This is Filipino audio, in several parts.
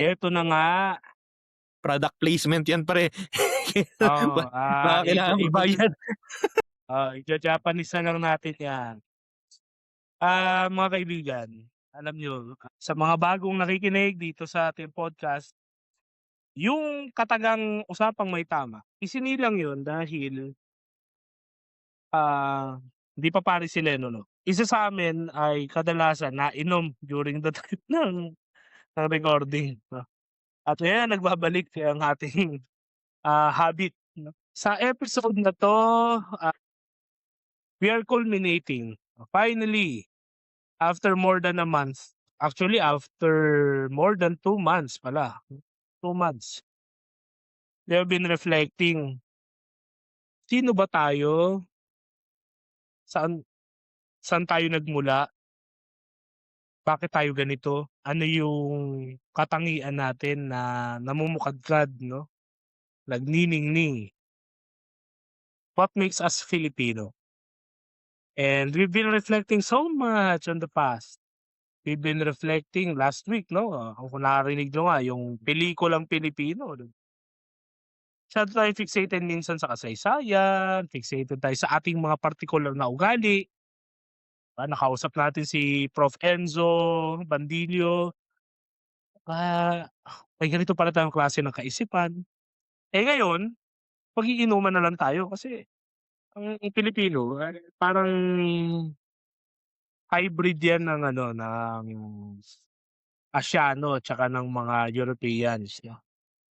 Eto na nga. Product placement yan pre. Oo, Baka kailangan magbayad. ija-Japanese na lang natin 'yan. Mga kaibigan, alam niyo, sa mga bagong nakikinig dito sa ating podcast, yung katagang Usapang May Tama, isinilang yun dahil, hindi pa pares si Leno 'no. Isa sa amin ay kadalasan nainom during the time ng recording 'no. At ngayon nagbabalik ang ating, habit 'no. Sa episode na 'to, we are culminating, finally, after more than a month, actually after more than 2 months pala, 2 months, we have been reflecting, sino ba tayo? Saan saan tayo nagmula? Bakit tayo ganito? Ano yung katangian natin na namumukadkad 'no, nagniningning? What makes us Filipino? And we've been reflecting so much on the past. We've been reflecting last week 'no, kung narinig niyo nga yung pelikulang Pilipino. Masyado tayong fixated minsan sa kasaysayan, fixated tayo sa ating mga partikular na ugali. Nakausap natin si Prof. Enzo Bandilio, ah, may ganito pala tayong klase ng kaisipan. Ngayon, mag-iinuman na lang tayo kasi ang Pilipino parang hybrid yan ng ano, ng Asyano tsaka ng mga Europeans 'no.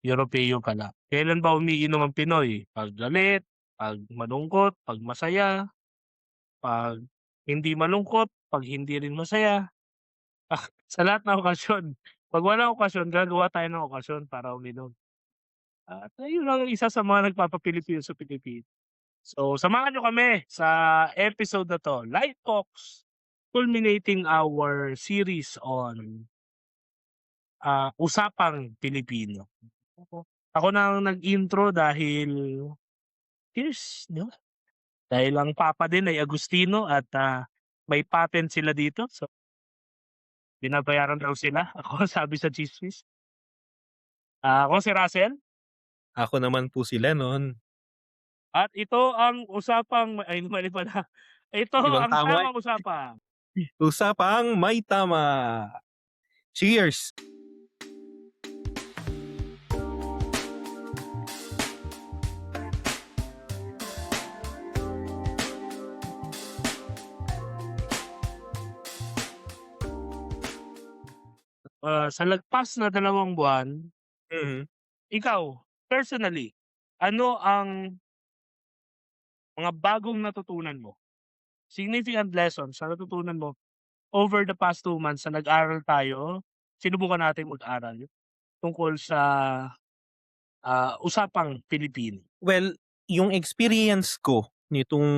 Europeo pala. Kailan ba umiinom ang Pinoy? 'Pag galit, 'pag malungkot, 'pag masaya, 'pag hindi malungkot, 'pag hindi rin masaya. Sa lahat ng okasyon. 'Pag walang okasyon, gagawa tayo ng okasyon para uminom. At ayun ang isa sa mga nagpapa-Pilipino sa Pilipinas. So, samahan niyo kami sa episode na 'to, Light Talks, culminating our series on, Usapang Pilipino. Ako na ang nag-intro dahil cheers 'no, dahil ang papa din ay Agustino at, may patent sila dito, so binabayaran daw sila, ako sabi sa tsismis. Ako si Russell Ako naman po si Lennon. at ito ang mali pala. Ito Ibang ang tama. tamang usapan. Usapang may tama. Cheers! Sa lagpas na 2 buwan, Mhm. ikaw, personally, ano ang mga bagong natutunan mo? Significant lessons na natutunan mo over the past 2 months na nag-aral tayo, sinubukan nating mag-aral tungkol sa, usapang Pilipino. Well, yung experience ko nitong,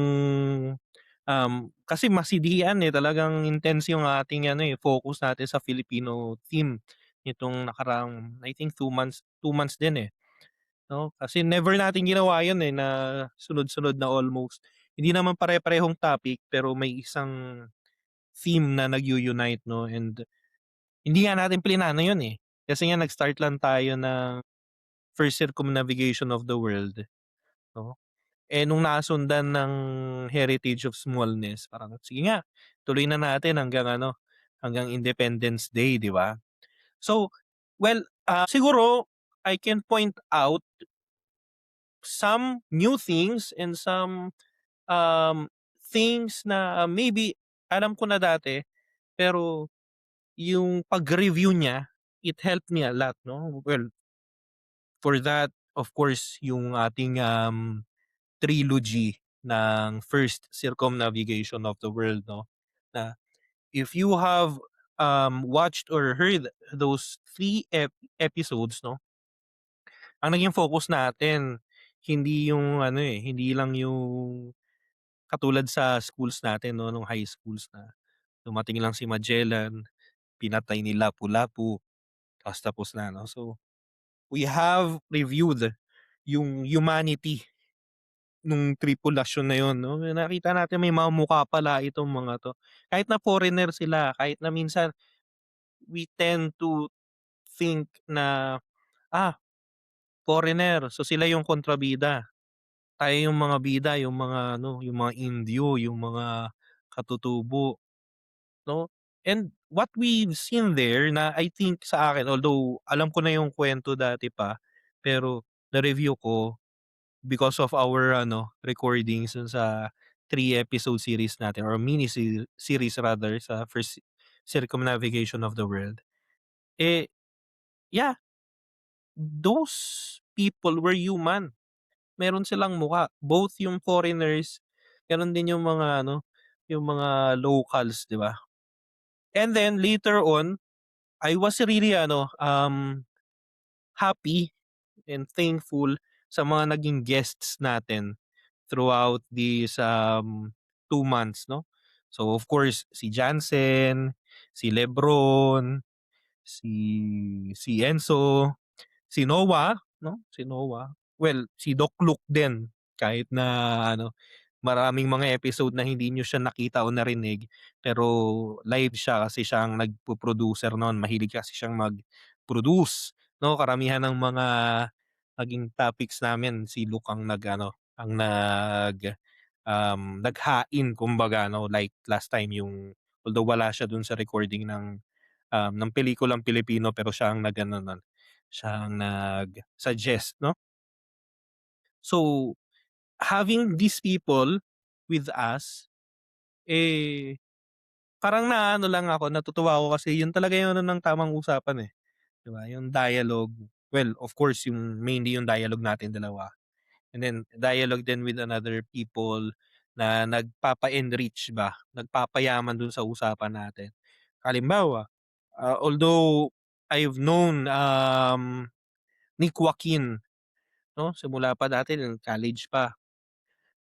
kasi masidian, talagang intense yung ating ano, focus natin sa Filipino theme nitong nakaraang I think 2 months din, 'no? Kasi never natin ginawa yun, na sunod-sunod na almost. Hindi naman pare-parehong topic pero may isang theme na nag-u-unite 'no, and hindi nga natin plinano yun, Kasi nga nag-start lang tayo ng first circumnavigation of the world, 'no? Nung nasundan ng Heritage of Smallness, parang sige nga, tuloy na natin hanggang ano, hanggang Independence Day, 'di ba? So, well, siguro I can point out some new things and some, things na maybe alam ko na dati, pero yung pag-review niya, it helped me a lot, 'no? Well, for that, of course, yung ating, trilogy ng First Circumnavigation of the World, 'no? Na if you have, watched or heard those 3 episodes, 'no, ang naging focus natin hindi yung ano, hindi lang yung katulad sa schools natin 'no, nung high schools na dumating lang si Magellan, pinatay ni Lapu-Lapu, ta's tapos na 'no. So, we have reviewed yung humanity nung tripulasyon na yun 'no. Nakita natin may mga mukha pala itong mga 'to. Kahit na foreigner sila, kahit na minsan we tend to think na, ah, foreigner, so sila yung kontrabida. Tayo yung mga bida, yung mga ano, yung mga Indio, yung mga katutubo, 'no? And what we've seen there na I think sa akin, although alam ko na yung kwento dati pa, pero na-review ko because of our ano, recordings dun sa 3-episode series natin or mini series rather sa first circumnavigation of the world. Eh, yeah, those people were human. Meron silang mukha, both yung foreigners, gano'n din yung mga ano, yung mga locals, 'di ba? And then later on, I was really ano, happy and thankful sa mga naging guests natin throughout these, 2 months 'no. So of course, si Jansen, si Lebron, si Enzo, si Noah 'no, si Noah. Well, si Doc Luke din kahit na ano, maraming mga episode na hindi niyo siya nakita o narinig, pero live siya kasi siya ang nagpo-producer nun, mahilig kasi siyang mag-produce 'no. Karamihan ng mga naging topics namin si Luke ang nag-ano, ang naghain kumbaga 'no, like last time yung although wala siya dun sa recording ng pelikulang Pilipino pero siya ang nag-ano nun, siya ang nag-suggest 'no. So, having these people with us, eh, parang naano lang ako, natutuwa ako kasi yun talaga yung ano ng tamang usapan, eh, 'di ba, yung dialogue. Well, of course yung mainly yung dialogue natin dalawa and then dialogue din with another people na nagpapa-enrich ba, nagpapayaman dun sa usapan natin. Halimbawa, although I've known, Nick Joaquin 'no, simula pa dati nung college pa.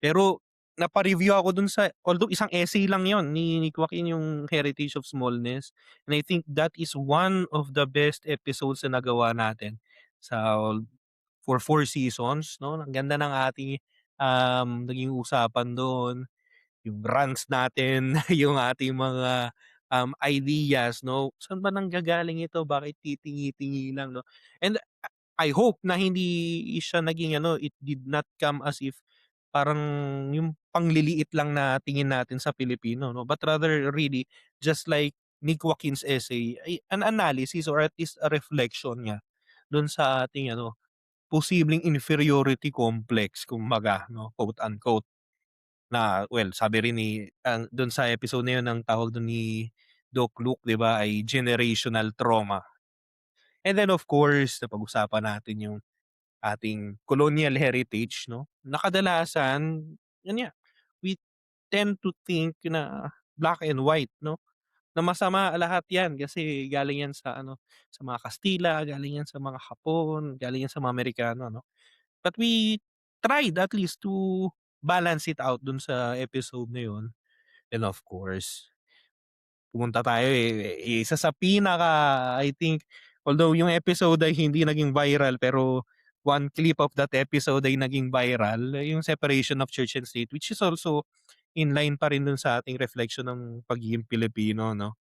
Pero napa-review ako dun sa although isang essay lang yon ni Joaquin yung Heritage of Smallness, and I think that is one of the best episodes na nagawa natin sa for 4 seasons 'no. Ang ganda ng ating, naging usapan dun. Yung rants natin, yung ating mga, ideas 'no, saan ba nanggagaling ito, bakit titingi-tingi lang 'no? And I hope na hindi siya naging ano, it did not come as if parang yung pangliliit lang na tingin natin sa Pilipino 'no, but rather really just like Nick Joaquin's essay ay an analysis or at least a reflection niya dun sa ating ano, posibleng inferiority complex kumbaga 'no, quote unquote. Na well, sabi rin ni dun sa episode na yun ang tawag dun ni Doc Luke 'di ba ay generational trauma. And then of course, napag-usapan natin yung ating colonial heritage 'no, na kadalasan yun nga, we tend to think na black and white 'no, na masama lahat 'yan kasi galing 'yan sa ano, sa mga Kastila, galing 'yan sa mga Hapon, galing 'yan sa mga Amerikano 'no. But we tried at least to balance it out dun sa episode na yun. And of course, pumunta tayo, isa sa pinaka I think although yung episode ay hindi naging viral pero one clip of that episode ay naging viral, yung separation of church and state which is also in line pa rin dun sa ating reflection ng pagiging Pilipino 'no.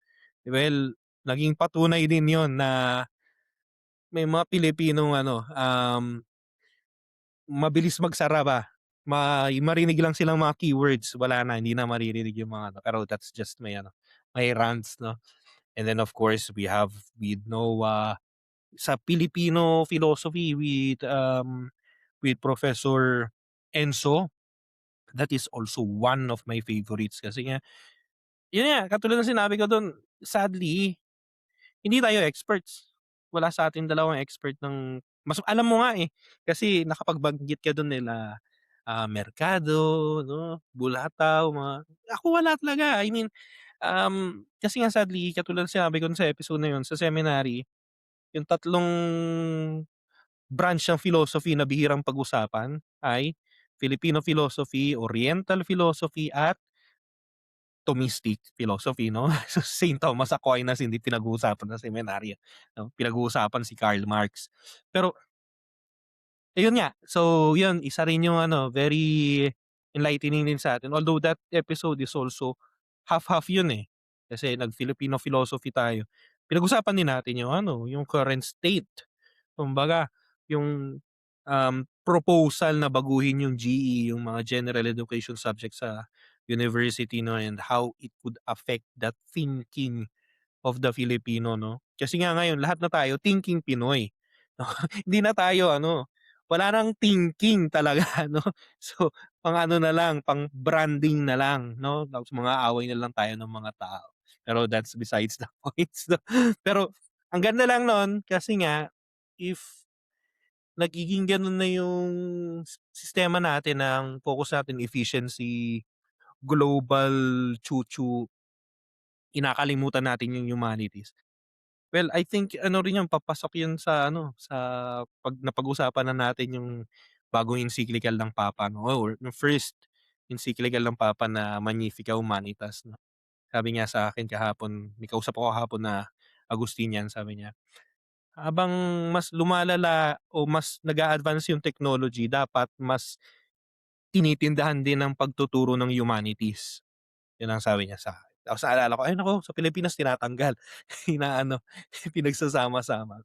Well, naging patunay din yon na may mga Pilipinong ano, mabilis magsara ba, marinig lang silang mga keywords, wala na, hindi na maririnig yung mga ano, pero that's just my ano, my rants 'no. And then of course, we have with Noah, sa Filipino philosophy with Professor Enzo, that is also one of my favorites kasi nga, yun nga, katulad ng sinabi ko dun, sadly hindi tayo experts. Wala sa ating dalawang expert ng mas alam mo nga, eh, kasi nakapagbanggit ka dun nila, Mercado 'no, Bulataw, mga ako wala talaga. I mean, kasi nga sadly katulad ng sinabi ko dun sa episode na yun, sa seminary, yung tatlong branch ng philosophy na bihirang pag-usapan ay Filipino philosophy, Oriental philosophy, at Thomistic philosophy 'no. So, Saint Thomas Aquinas hindi pinag-uusapan sa seminaryo 'no, pinag-uusapan si Karl Marx. Pero ayun nga, so yun isa rin yung ano, very enlightening din sa'tin although that episode is also half-half yun, eh. Kasi nag-Filipino philosophy tayo, pinag-usapan din natin yung ano, yung current state. Kumbaga, yung, proposal na baguhin yung GE, yung mga general education subjects sa university 'no, and how it could affect the thinking of the Filipino 'no. Kasi nga ngayon lahat na tayo thinking Pinoy 'no. Hindi na tayo ano, wala ng thinking talaga 'no. So, pang-ano na lang, pang-branding na lang 'no, tapos mga away na lang tayo ng mga tao. Pero that's besides the points 'no. Pero ang ganda lang nun kasi nga if nagiging ganun na yung sistema natin ng focus natin efficiency, global chuchu, kinakalimutan natin yung humanities. Well, I think ano rin 'yan, papasok 'yun sa ano, sa 'pag napag-usapan na natin yung bagong encyclical ng Papa 'no, or yung first encyclical ng Papa na Magnificat Humanitas 'no. Sabi niya sa akin kahapon, may kausap ako kahapon na Agustinian, sabi niya, habang mas lumalala o mas nag-a-advance yung technology dapat mas tinitindahan din ang pagtuturo ng humanities. 'Yun ang sabi niya sa'kin. Tapos naalala ko, ay naku, sa Pilipinas tinatanggal, inaano, pinagsasama-sama.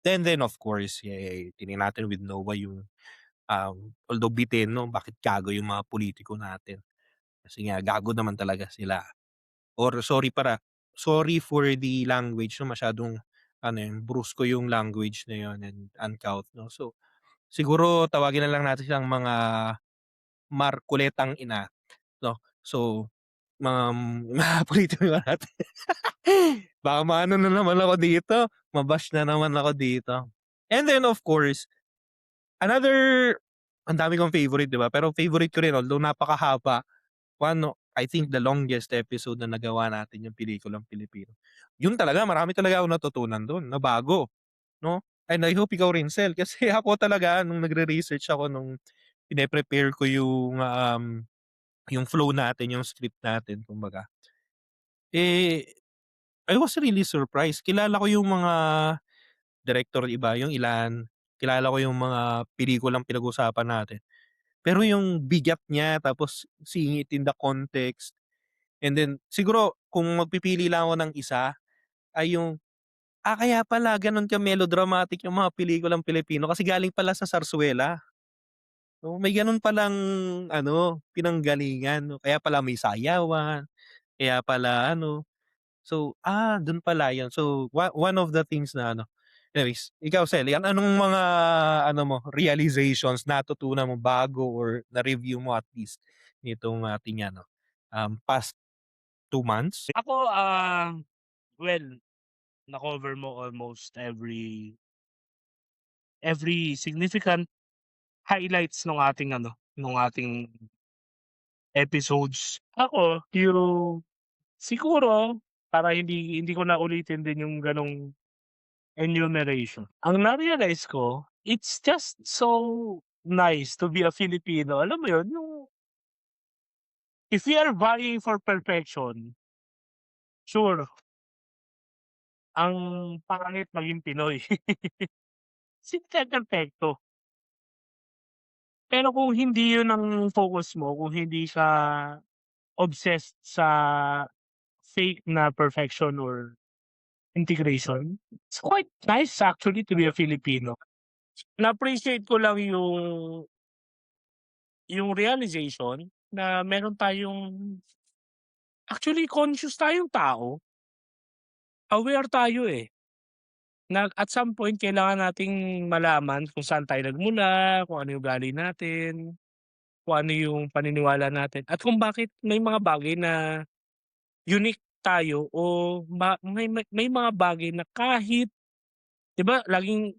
Then of course, tiningnan natin with Noah yung, although bitin 'no, bakit gago yung mga pulitiko natin. Kasi nga gago naman talaga sila, or sorry for the language 'no, masyadong ano yun, brusko yung language na yun and uncouth 'no. So, siguro tawagin na lang natin silang mga markuletang ina 'no. So, mga pulitiko natin. Baka maano na naman ako dito, ma-bash na naman ako dito. And then of course, another, ang dami kong favorite 'di ba, pero favorite ko rin although napakahaba, I think the longest episode na nagawa natin yung pelikulang Pilipino. Yun talaga, marami talaga akong natutunan dun na bago 'no, and I hope ikaw rin Sel, kasi ako talaga nung nagre-research ako, nung pine-prepare ko yung flow natin, yung script natin kumbaga, eh, I was really surprised. Kilala ko yung mga direktor iba, yung ilan, kilala ko yung mga pelikulang pinag-usapan natin. Pero yung bigat niya tapos seeing it in the context, and then siguro kung magpipili lang ako ng isa ay yung, kaya pala gano'n ka-melodramatic yung mga pelikulang Pilipino kasi galing pala sa sarsuela. So, may gano'n palang ano, pinanggalingan 'no, kaya pala may sayawan, kaya pala ano. So, dun pala yun. So, one of the things na ano, anyways, ikaw Sel, anong mga ano mo, realizations, natutunan mo bago or na-review mo at least nitong ating ano, past 2 months? Ako, well, na-cover mo almost every significant highlights nung ating ano, nung ating episodes. Ako, yung siguro para hindi ko na ulitin din yung gano'ng enumeration. Ang na-realize ko, it's just so nice to be a Filipino. Alam mo yun, yung if we are vying for perfection, sure, ang pangit maging Pinoy. Kasi hindi tayo perpekto. Pero kung hindi yun ang focus mo, kung hindi ka obsessed sa fake na perfection or integration, it's quite nice actually to be a Filipino. Na-appreciate ko lang yung realization na meron tayong actually conscious tayong tao, aware tayo, eh, na at some point kailangan nating malaman kung saan tayo nagmula, kung ano yung ugali natin, kung ano yung paniniwala natin, at kung bakit may mga bagay na unique tayo o may mga bagay na kahit 'di ba laging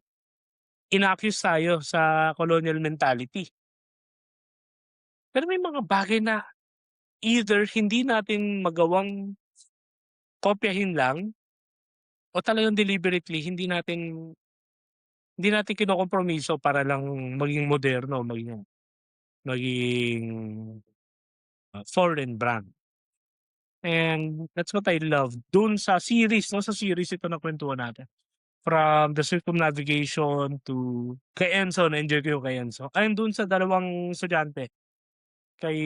ina-accuse tayo sa colonial mentality. Pero may mga bagay na either hindi natin magawang kopyahin lang o talagang deliberately hindi natin kinokompromiso para lang maging moderno, maging, foreign brand. And that's what I love dun sa series 'no, sa series ito na kuwentuhan natin. From The Circumnavigation to kay Enzo, na-enjoy ko yung kay Enzo. Ayun dun sa dalawang estudyante, kay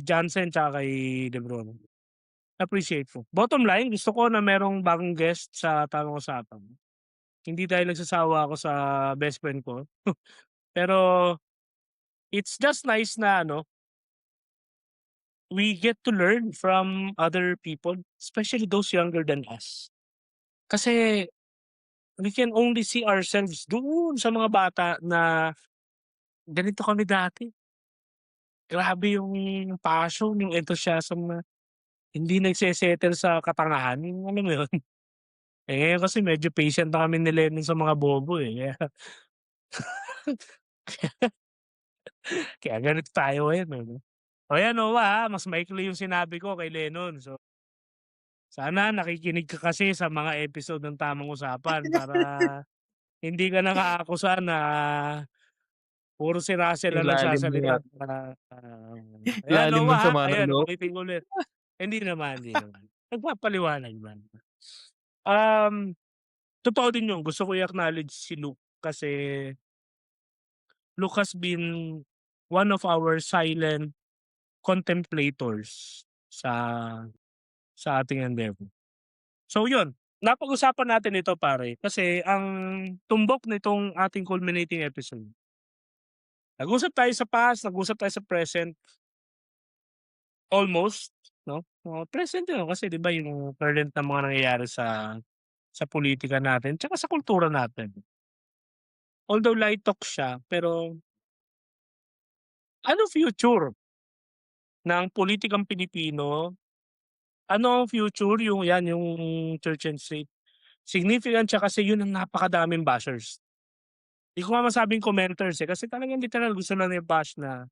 Jansen tsaka kay Lebron. appreciate ko. Bottom line, gusto ko na merong bagong guest sa Tamang Usapan. Hindi dahil nagsasawa ako sa best friend ko, pero it's just nice na ano, we get to learn from other people, especially those younger than us. Kasi we can only see ourselves doon sa mga bata na ganito kami dati. Grabe yung passion, yung enthusiasm na hindi nagse-settle sa katangahan, yung alam mo yun? Eh, ngayon kasi medyo patient na kami ni Lennon sa mga bobo, eh, kaya kaya ganito tayo ngayon, eh, 'no? O yan, Noah, mas maikli yung sinabi ko kay Lennon. So, sana nakikinig ka kasi sa mga episode ng Tamang Usapan para hindi ka nakaakusa na puro si Russell ang Ilalim nagsasalita na para, ayan, ilalim ng Noah, ha, sama ng ayan loob. ulitin ko ulit. Hindi naman, hindi naman. Nagpapaliwanag lang. Um, Totoo din yun, gusto ko i-acknowledge si Luke kasi Luke has been one of our silent contemplators sa ating endeavor. So yun, napag-usapan natin ito pare kasi ang tumbok nitong ating culminating episode, nag-usap tayo sa past, nag-usap tayo sa present, almost, 'no? Present yun kasi 'di ba yung current na mga nangyayari sa pulitika natin tsaka sa kultura natin. Although light talk siya, pero ano future ng pulitikang Pilipino? Ano ang future yung 'yan, yung church and state. Significant siya kasi yun ang napakadaming bashers. Di ko nga masabing commenters, eh, kasi talagang literal gusto lang nila i-bash na,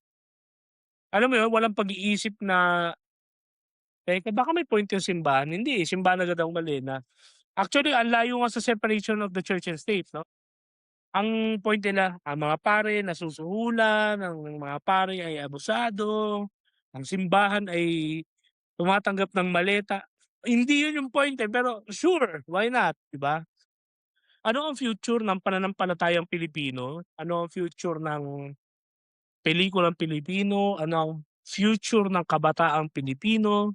alam mo yun, walang pag-iisip na, teka baka may point yung simbahan, hindi, eh, simbahan agad ang mali na actually ang layo nga sa separation of the church and state, 'no? Ang point nila, ang mga pare nasusuhulan, ang mga pare ay abusado, ang simbahan ay tumatanggap ng maleta. Hindi yun yung point, eh, pero sure, why not, 'di ba? Ano ang future ng pananampalatayang Pilipino? Ano ang future ng pelikulang Pilipino? Ano ang future ng kabataang Pilipino,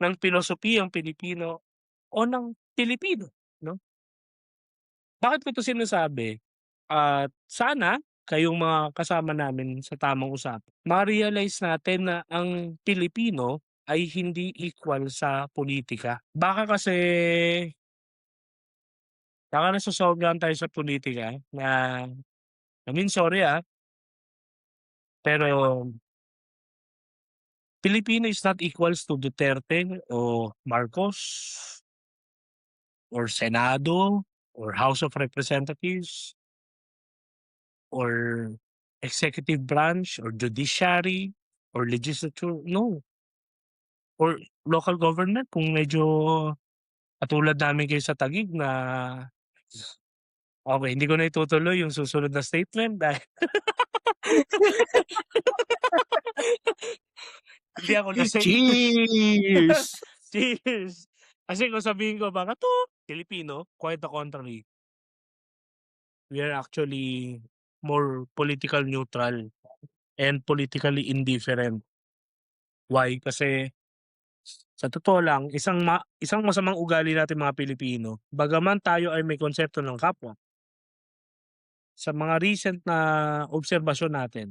ng pilosopiyang Pilipino, o ng Pilipino, 'no? Bakit ko 'to sinasabi? At sana kayong mga kasama namin sa Tamang Usapan, ma-realize natin na ang Pilipino ay hindi equal sa politika. Baka nasosobrahan tayo sa pulitika na I mean sorry, pero Pilipino is not equals to Duterte o Marcos or Senado or House of Representatives or executive branch or judiciary or legislature, no. Or local government kung medyo katulad namin kayo sa Taguig na okey hindi ko na itutuloy yung susunod na statement dahil hindi ako lasing. Cheers! Cheers! Kasi kung sabihin ko baka 'to Filipino, quite the contrary. We are actually more political neutral and politically indifferent. Why? Kasi sa totoo lang isang masamang ugali nating mga Pilipino, bagaman tayo ay may konsepto ng kapwa, sa mga recent na obserbasyon natin,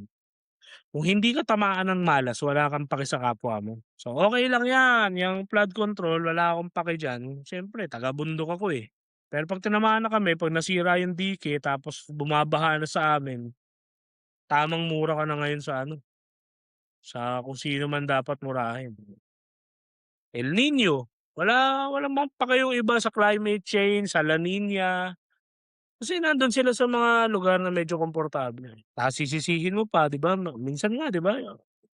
kung hindi ka tamaan ng malas wala kang paki sa kapwa mo. So, okey lang 'yan, yang flood control wala akong paki diyan, siyempre taga-bundok ako, eh. Pero 'pag tinamaan na kami, 'pag nasira yung dike tapos bumabaha na sa amin, tamang mura ka na ngayon sa ano, sa kung sino man dapat murahin. El Nino, walang pake yung iba sa climate change, sa La Nina, kasi nandun sila sa mga lugar na medyo komportable. Tapos sisisihin mo pa 'di ba, minsan nga 'di ba,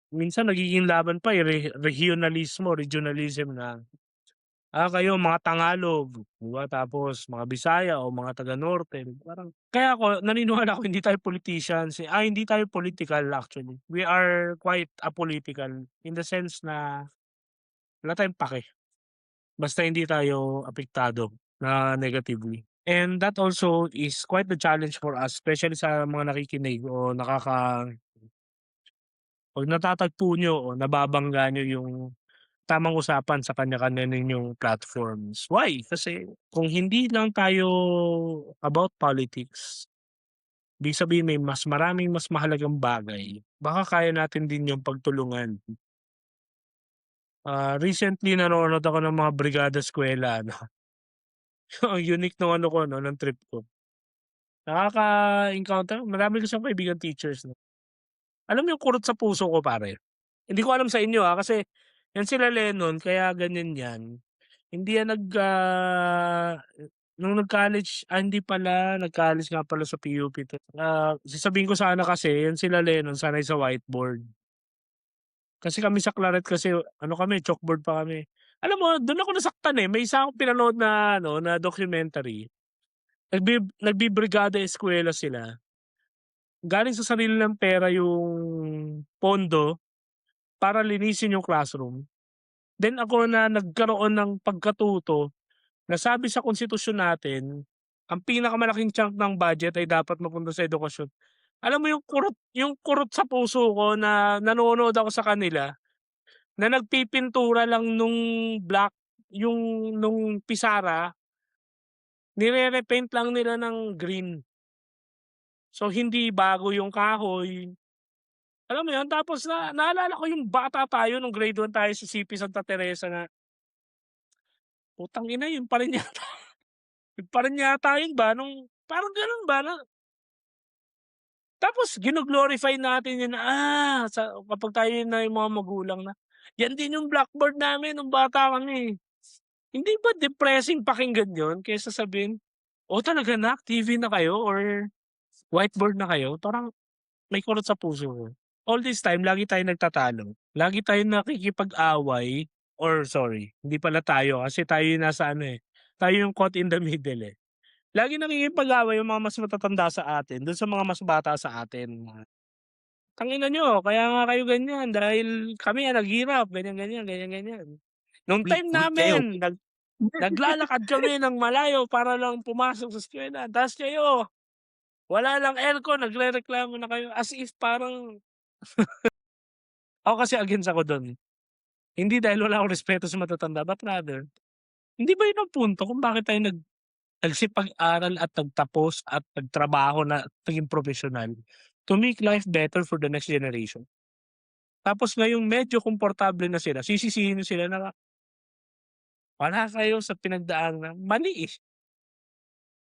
minsan nagiging laban pa, eh, regionalism na, kayo mga Tagalog, 'di ba, tapos mga Bisaya o mga taga Norte, parang kaya ako naniniwala ako hindi tayo politicians, eh, hindi tayo political actually. We are quite apolitical in the sense na wala tayong pake. Basta hindi tayo apektado na negatively. And that also is quite the challenge for us especially sa mga nakikinig o 'pag natatagpo niyo o nababangga niyo yung tamang usapan sa kanya-kanya ninyong platforms. Why? Kasi kung hindi lang tayo about politics, ibig sabihin may maraming mas mahalagang bagay, baka kaya natin din yung pagtulungan. Recently nanonood ako ng mga Brigada Eskuwela ano, ang unique nung ano ko 'no, ng trip ko. Nakaka-encounter marami kasi akong kaibigang teachers 'no. Alam mo yung kurot sa puso ko pare, hindi ko alam sa inyo, kasi yan sila Lennon kaya ganyan yan. Hindi yan nung nag-college hindi pala, nag-college nga pala sa PUP 'to. Sasabihin ko sana kasi yan sila Lennon sanay sa whiteboard. Kasi kami sa Claret kasi ano kami chalkboard pa kami. Alam mo dun ako nasaktan, may isa akong pinanood na ano, na documentary. Nagbibrigada eskuwela sila. Galing sa sarili nilang pera yung pondo para linisin yung classroom. Then ako na nagkaroon ng pagkatuto na sabi sa konstitusyon natin, ang pinakamalaking chunk ng budget ay dapat mapunta sa edukasyon. Alam mo yung kurot sa puso ko na nanonood ako sa kanila, na nagpipintura lang nung black nung pisara, nire-repaint lang nila ng green. So hindi bago yung kahoy, alam mo yun? Tapos naalala ko yung bata tayo nung grade 1 tayo sa CP Santa Teresa na, putang ina yun pa rin yata yun pa rin yata yun ba nung parang ganun ba na tapos gino-glorify natin yun na, kapag tayo na yung mga magulang na, yan din yung blackboard namin nung bata kami. Hindi ba depressing pakinggan yun kaysa sabihin, "Oh, talaga nak TV na kayo or whiteboard na kayo?" Parang may kurot sa puso ko. All this time lagi tayong nagtatalo, lagi tayong nakikipag-away or sorry, hindi pala tayo kasi tayo yung nasa ano, tayo yung caught in the middle, eh. Laging nakikipag-away yung mga mas matatanda sa atin dun sa mga mas bata sa atin na, "Tangina niyo kaya nga kayo ganyan dahil kami ang naghirap ganyan, ganyan, ganyan, ganyan. Nung Weak, time weak kayo. namin naglalakad kami ng malayo para lang pumasok sa eskuwela ta's kayo wala lang aircon nagrereklamo na kayo." As if parang ako kasi against ako dun. Hindi dahil wala akong respeto sa matatanda but rather, hindi ba yun ang punto kung bakit tayo nagsipag-aral at nagtapos at nagtrabaho na naging propesyonal to make life better for the next generation. Tapos ngayong medyo komportable na sila, sisisihin niyo sila na, "Wala kayo sa pinagdaanan." Mali, eh.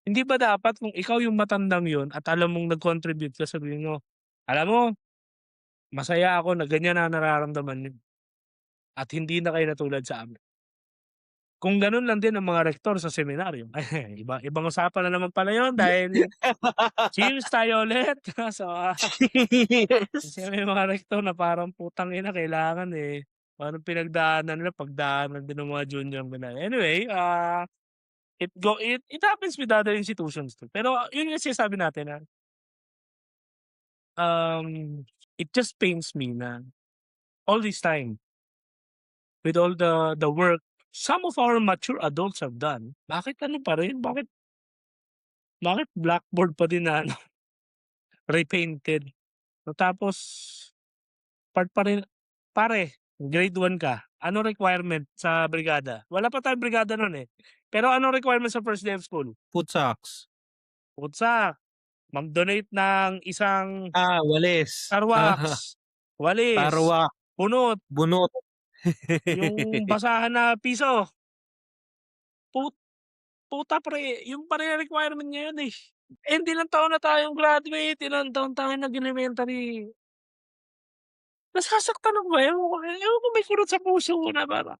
Hindi ba dapat kung ikaw yung matandang yun at alam mong nag-contribute ka sabihin mo, "Alam mo, masaya ako na ganyan ang nararamdaman niyo at hindi na kayo natulad sa amin." Kung ganun lang din ang mga rektor sa seminaryo, ibang usapan na naman pala yun dahil cheers tayo ulit. So, kasi Yes. may mga rektor na parang putang ina kailangan, parang pinagdaanan nila pagdaanan din ng mga junior nila. Anyway, it happens with other institutions too. Pero yun yung sinasabi natin na, it just pains me na all this time, with all the work some of our mature adults have done, bakit ano pa rin, bakit blackboard pa din na ano, repainted. Tapos part pa rin pare grade 1 ka, anong requirement sa brigada? Wala pa tayong brigada nun, Pero anong requirement sa first day of school? Food socks. Putsa, mag-donate ng isang Walis. Starwax, walis, Tarwa, bunot, bunot. yung basahan na piso. Put puta pre, yun pa rin ang requirement niya yun, eh. Eh, ilang taon na tayong graduate, ilang taon tayo nag-elementary. Nasasaktan ako, ewan ko may kurot sa puso ko na parang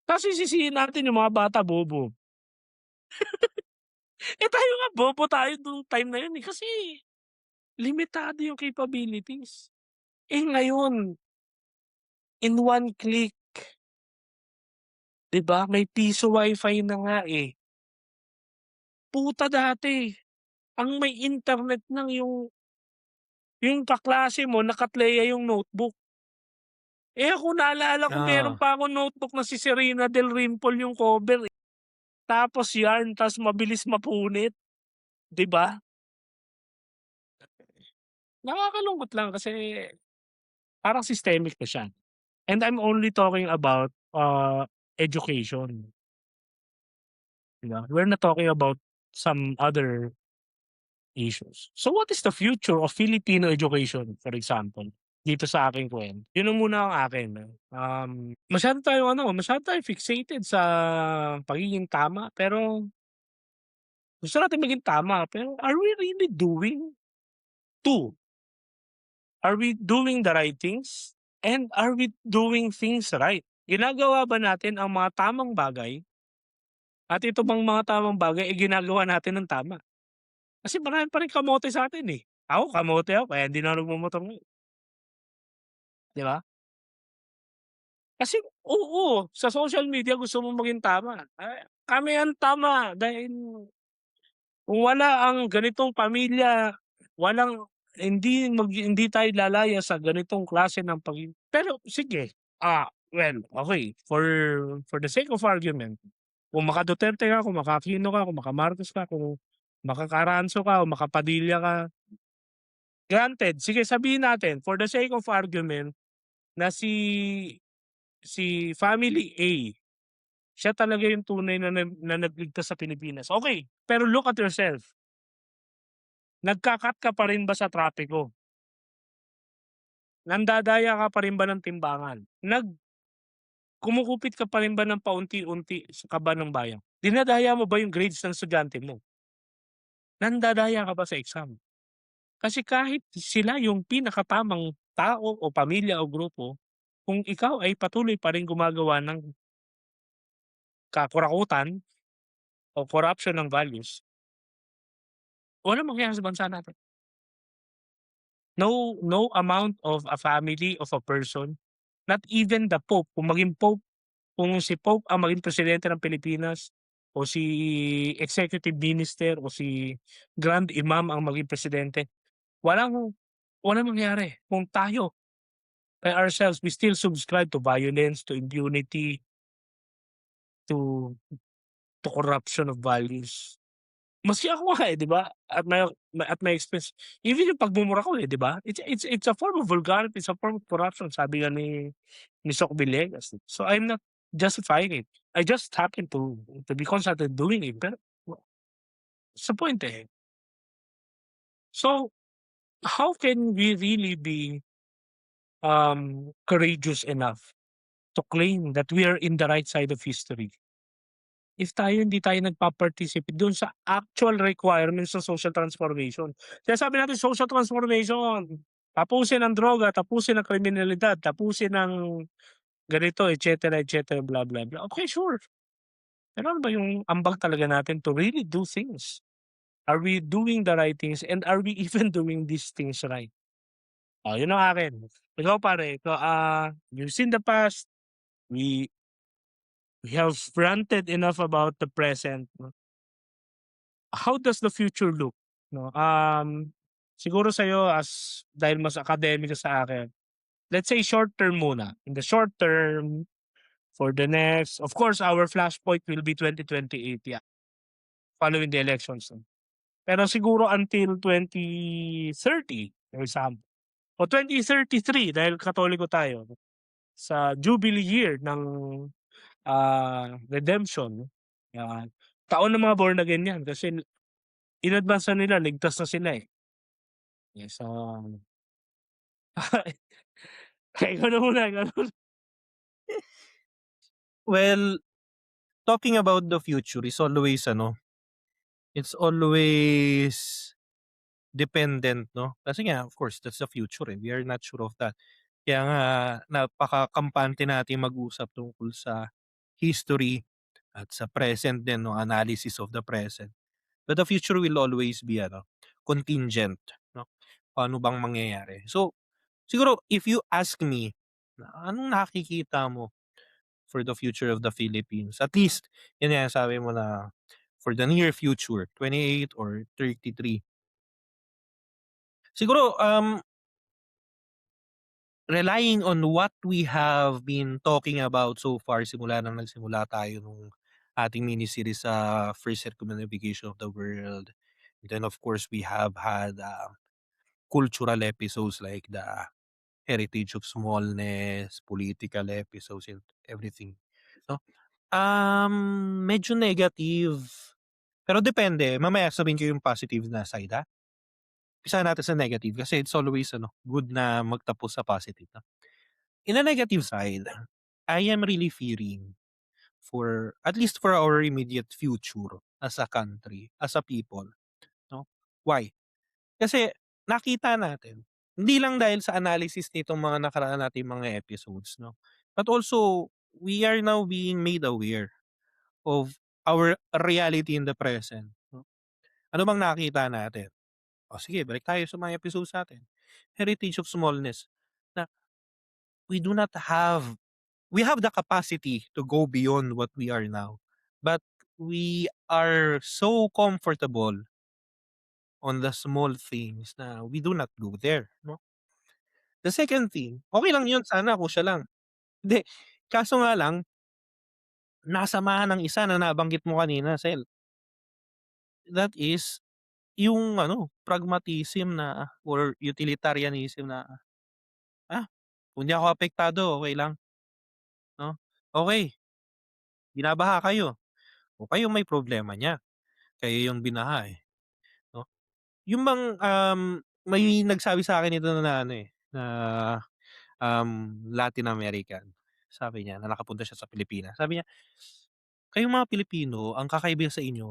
ta's sisisihin natin yung mga bata bobo. Tayo nga bobo tayo nung time na yun, kasi limitado yung capabilities. Ngayon, in one click, 'di ba, may piso wifi na nga, eh. Puta dati, ang may internet lang yung kaklase mo naka-Tleya yung notebook. Ako naalala ko meron Oo. pa akong notebook na si Serena del Rimpol yung cover, eh. Tapos yarn, ta's mabilis mapunit, 'di ba? Nakakalungkot lang kasi parang systemic na siya. And I'm only talking about, education, 'di ba? We're not talking about some other issues. So what is the future of Filipino education, for example, dito sa aking kuwento? Yun ang muna ang akin, 'no. Masyado tayong fixated sa pagiging tama, pero gusto natin maging tama, pero are we really doing 2, are we doing the right things? And are we doing things right? Ginagawa ba natin ang mga tamang bagay at ito bang mga tamang bagay, ay ginagawa natin ng tama? Kasi marami pa ring kamote sa'tin, eh. Ako kamote ako kaya hindi na ako nagmomotor ngayon, 'di ba? Kasi oo, sa social media gusto mong maging tama, kami ang tama dahil kung wala ang ganitong pamilya, walang hindi tayo lalaya sa ganitong klase ng pero sige, well, okey for the sake of argument, kung maka-Duterte ka, kung maka-Aquino ka, kung maka-Marcos ka, kung maka-Caranzo ka o maka-Padilla ka, granted, sige sabihin natin for the sake of argument na si family A, siya talaga yung tunay na nagligtas sa Pilipinas, okey. Pero look at yourself, nagka-cut ka pa rin ba sa trapiko? Nandadaya ka pa rin ba ng timbangan? Kumukupit ka pa rin ba ng paunti-unti sa kaban ng bayan? Dinadaya mo ba yung grades ng estudyante mo? Nandadaya ka ba sa exam? Kasi kahit sila yung pinakatamang tao o pamilya o grupo, kung ikaw ay patuloy pa ring gumagawa ng kakurakutan o corruption ng values, walang mangyayari sa bansa natin. No amount of a family, of a person, not even the Pope, kung si Pope ang maging presidente ng Pilipinas o si executive minister o si Grand Imam ang maging presidente, walang walang mangyayari kung tayo by ourselves, we still subscribe to violence, to impunity, to corruption of values. Maski ako nga, eh, 'di ba, at my expense. Even yung pagmumura ko, eh, 'di ba, it's a form of vulgarity, it's a form of corruption sabi nga ni Soc Villegas. So, I'm not justifying it. I just happen to be constantly doing it, pero what's the point, eh? So, how can we really be, courageous enough to claim that we are in the right side of history if hindi tayo nagpa-participate dun sa actual requirements ng social transformation. Kaya sabi natin social transformation, tapusin ang droga, tapusin ang kriminalidad, tapusin ang ganito, et cetera, blah, blah, blah. Okay, sure. Pero ano ba yung ambag talaga natin to really do things? Are we doing the right things and are we even doing these things right? Yun ang akin. Ikaw pare, you've seen the past, we we have ranted enough about the present. How does the future look, 'no? Siguro sa'yo dahil mas academic ka sa akin, let's say short term muna. In the short term, for the next of course, our flashpoint will be 2028, yeah, following the elections, 'no. Pero siguro until 2030, for example, o 2033 dahil Katoliko tayo, sa jubilee year ng, redemption, 'yan. Taon ng mga born again 'yan kasi in-advance na nila ligtas na sila, eh. Yes, ikaw na muna, ikaw na muna. Well, talking about the future is always it's always dependent, 'no? Kasi nga of course that's the future, eh, we are not sure of that. Kaya nga napakakampante nating mag-usap tungkol sa history at sa present din 'no, analysis of the present. But the future will always be contingent, 'no? Paano bang mangyayari? So, siguro if you ask me, anong nakikita mo for the future of the Philippines? At least, yun nga sabi mo na for the near future, 28 or 33. Siguro, relying on what we have been talking about so far simula nang nagsimula tayo nung ating mini-series sa first circumnavigation of the world. And then of course, we have had, cultural episodes like the heritage of smallness, political episodes, and everything, 'no? Medyo negative, pero depende. Mamaya sasabihin ko yung positive na side, ha? Umpisahan natin sa negative kasi it's always good na magtapos sa positive, 'no? In a negative side, I am really fearing for at least for our immediate future as a country, as a people, 'no? Why? Kasi nakita natin, hindi lang dahil sa analysis nitong mga nakaraan nating mga episodes, 'no, but also we are now being made aware of our reality in the present, 'no. Ano bang nakita natin? O sige, balik tayo sa mga episodes natin. Heritage of smallness na we do not have we have the capacity to go beyond what we are now, but we are so comfortable on the small things na we do not go there, 'no. The second thing, okey lang yun sana kung siya lang. Hindi, kaso nga lang nasamahan ng isa na nabanggit mo kanina that is yung pragmatism na or utilitarianism na, "Ah, kung di ako apektado okey lang, 'no? Okey, binabaha kayo, o kayo may problema niya, kayo yung binaha, eh." 'No? Yung bang, may nagsabi sa'kin nito na na, Latin American. Sabi niya na nakapunta siya sa Pilipinas. Sabi niya, "Kayong mga Pilipino ang kakaiba sa inyo,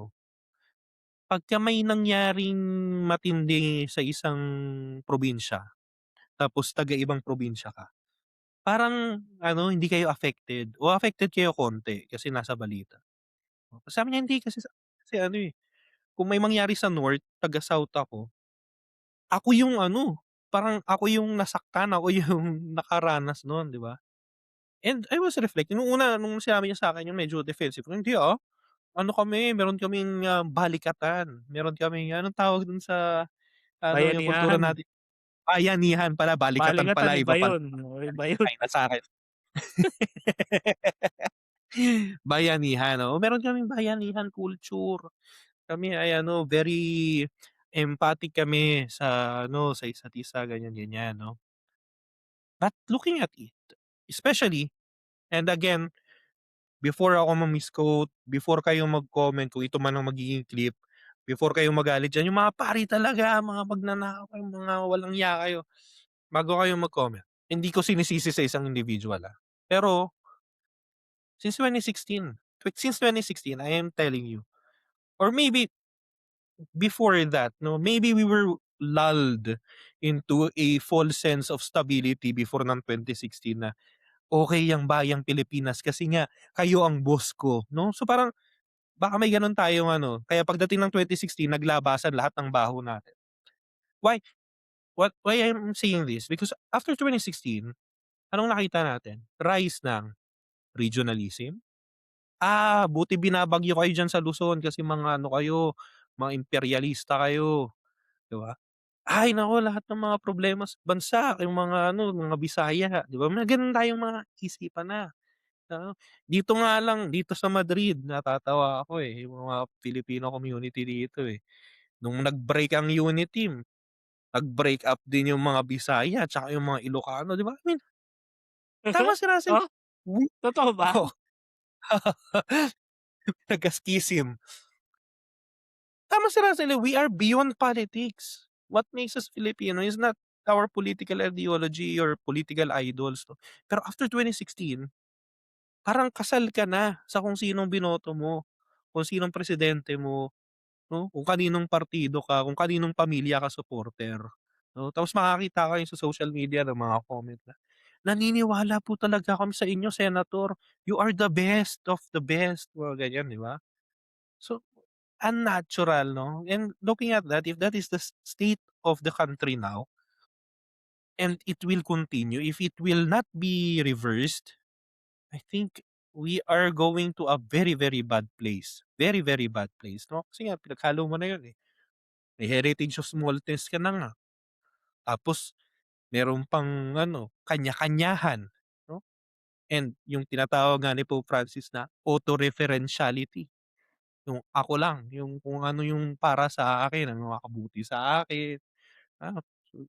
pagka may nangyaring matindi sa isang probinsya, tapos taga-ibang probinsya ka, parang hindi kayo affected o affected kayo konti kasi nasa balita." Sabi niya, "Hindi kasi kung may mangyari sa North, taga-South ako, ako yung parang ako yung nasaktan, ako yung nakaranas nun, 'di ba?" And I was reflecting nung una nung sinabi niya sa'kin yun medyo defensive ako, "Hindi, ano kami meron kaming, balikatan, meron kaming" anong tawag dun sa yung kultura Bayanihan. natin, bayanihan pala, balikatan Balikatan pala iba iba pala. yun, oo, iba yun. Ay na sa'kin. Bayanihan, oo, meron kaming bayanihan culture. Kami ay very empathic kami sa sa isa't isa, ganyan, ganyan, 'no. But looking at it, especially and again, before ako ma-misquote, before kayo mag-comment kung ito man ang magiging clip, before kayo magalit diyan, yung mga pari talaga, mga magnanakaw kayo, mga walang ya kayo, bago kayo mag-comment. Hindi ko sinisisi sa isang individual, pero since 2016, since 2016, I am telling you, or maybe before that, no, maybe we were lulled into a false sense of stability before ng 2016 na, "Okey yang bayang Pilipinas kasi nga kayo ang boss ko." 'No? So, parang baka may gano'n tayong kaya pagdating ng 2016 naglabasan lahat ng baho natin. Why why I'm saying this? Because after 2016, anong nakita natin? Rise ng regionalism. Buti binabagyo kayo diyan sa Luzon kasi mga kayo, mga imperialista kayo, 'di ba? Ay naku, lahat ng mga problema sa bansa yung mga mga Bisaya, 'di ba? May gano'n tayong mga isipan na, oo. Dito nga lang, dito sa Madrid natatawa ako, yung mga Filipino community dito, nung nag-break ang unity, nag-break up din yung mga Bisaya tsaka yung mga Ilocano, 'di ba? I mean, tama si Russell, Oh, we totoo ba? oo, nagka-schism. Tama si Russell, we are beyond politics. What makes us Filipino is not our political ideology or political idols 'no. Pero after 2016, parang kasal ka na sa kung sinong binoto mo, kung sinong presidente mo, 'no, kung kaninong partido ka, kung kaninong pamilya ka supporter, 'no. Tapos makakita ka rin sa social media ng mga comment na, "Naniniwala po talaga kami sa inyo Senator, you are the best of the best." Mga ganyan, 'di ba? So, unnatural 'no, and looking at that, if that is the state of the country now, and it will continue, if it will not be reversed, I think we are going to a very, very bad place. Very, very bad place 'no, kasi nga pinaghalo mo na yun, may heritage of smallness ka na nga, tapos meron pang kanya-kanyahan 'no, and yung tinatawag nga ni Pope Francis na auto-referentiality. Yung ako lang, yung kung ano yung para sa akin, ang makakabuti sa akin, ah,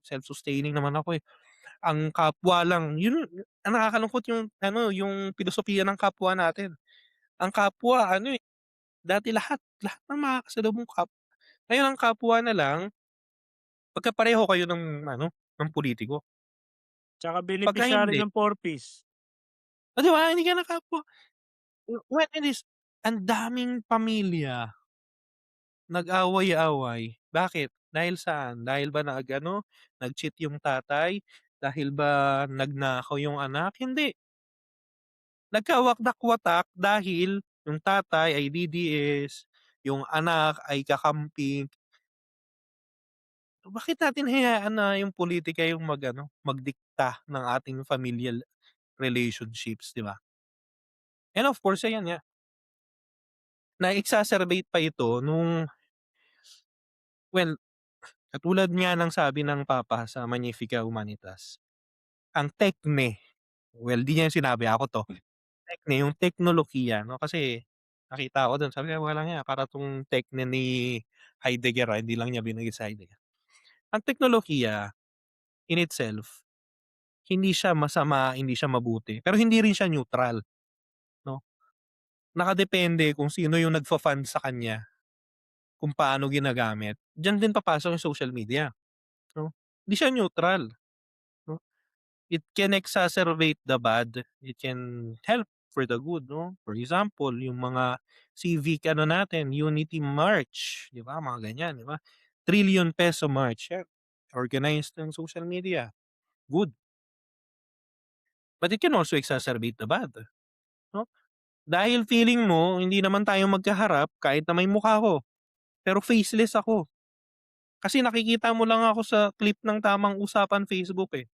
self-sustaining naman ako, ang kapwa lang yun ang nakakalungkot yung ano, yung pilosopiya ng kapwa natin. Ang kapwa ano, eh, dati lahat ng makakasalubong ngayon ang kapwa na lang pagka pareho kayo ng ano, ng pulitiko. Tsaka Pagka beneficiary hindi, ng 4-piece. 'di ba, hindi ka na kapwa. When it is ang daming pamilya nag-away-away. Bakit? Dahil saan? Dahil ba nag-ano, nag-cheat yung tatay? Dahil ba nagnakaw yung anak? Hindi. Nagkawatak-watak dahil yung tatay ay DDS, yung anak ay kakampi. Bakit natin hayaan na yung pulitika yung mag-ano, magdikta ng ating familial relationships, 'di ba? And of course, ayan nga, na-exacerbate pa ito nung well, katulad nga ng sabi ng papa sa Magnificat Humanitas, ang tekne, well, 'di niya sinabi, ako 'to. Tekne, yung teknolohiya 'no, kasi nakita ko dun sabi ko, "Walang ya para 'tong tekne ni Heidegger, hindi lang niya binigay sa Heidegger." Ang teknolohiya in itself, hindi siya masama, hindi siya mabuti, pero hindi rin siya neutral 'no. Nakadepende kung sino yung nagfa-fund sa kanya, kung paano ginagamit. Diyan din papasok yung social media 'no. Hindi siya neutral 'no. It can exacerbate the bad, it can help for the good 'no. For example, yung mga civic ano natin, Unity March, 'di ba, mga ganyan, 'di ba? ₱1,000,000 march, yan, organized ng social media, good. But it can also exacerbate the bad 'no. Dahil feeling mo hindi naman tayo magkaharap kahit na may mukha ko, pero faceless ako. Kasi nakikita mo lang ako sa clip ng tamang usapan Facebook, eh.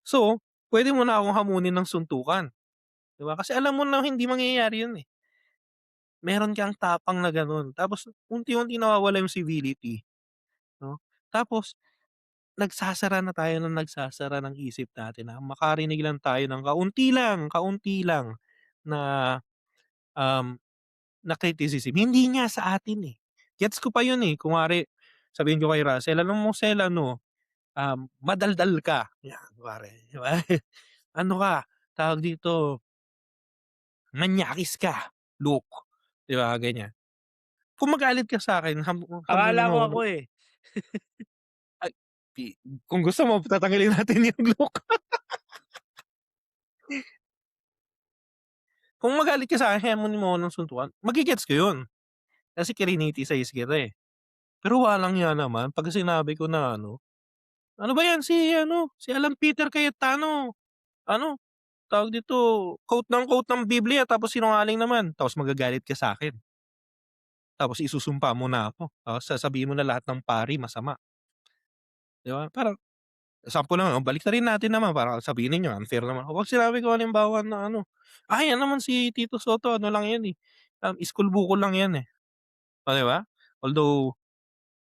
So, puwede mo na akong hamunin ng suntukan. 'Di ba? Kasi alam mo na hindi mangyayari yun, eh. Meron kang tapang na gano'n tapos unti-unti nawawala yung civility, 'no? Tapos nagsasara na tayo ng nagsasara ng isip natin na makarinig lang tayo ng kaunti lang na, um, na criticism. Hindi nga sa atin, eh. Gets ko pa yun, eh. Kunwari sabihin ko kay Russell, "Alam mo Sel ano, madaldal ka." Yan kunwari, 'di ba? "Ano ka, tawag dito, manyakis ka, look." 'Di ba, ganyan. Kung magalit ka sa'kin Akala sabihin mo mo ako, eh. ay di kung gusto mo tatanggalin natin yung look. Kung magalit ka sa'kin hamunin mo ako ng suntukan, mage-gets ko yun. Kasi kininiticize kita, eh. Pero walang ya naman 'pag sinabi ko na ano, "Ano ba 'yan si ano, si Alan Peter Cayetano, ano, tawag dito, quote ng Biblia tapos sinungaling naman." Tapos magagalit ka sa'kin, tapos isusumpa mo na ako, tapos sasabihin mo na lahat ng pari masama, 'di ba? Parang sample lang, baliktarin natin naman para sabihin ninyo unfair naman ako. 'Pag sinabi ko halimbawa na ano, "Yan naman si Tito Soto ano lang 'yan, eh, iskul bukol lang 'yan, eh." Oh, 'di ba? Although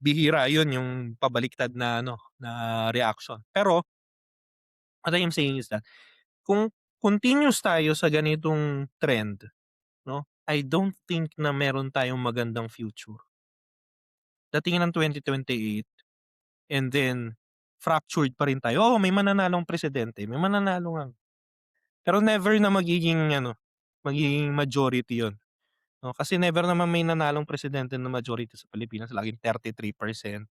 bihira 'yun yung pabaliktad na ano, na reaction. Pero what I am saying is that kung continuous tayo sa ganitong trend 'no, I don't think na meron tayong magandang future. Dating ng 2028 and then fractured pa rin tayo. Oo, may mananalong presidente, may mananalo ngang pero never na magiging ano, magiging majority 'yun, 'no? Kasi never naman may nanalong presidente na majority sa Pilipinas, laging 33%,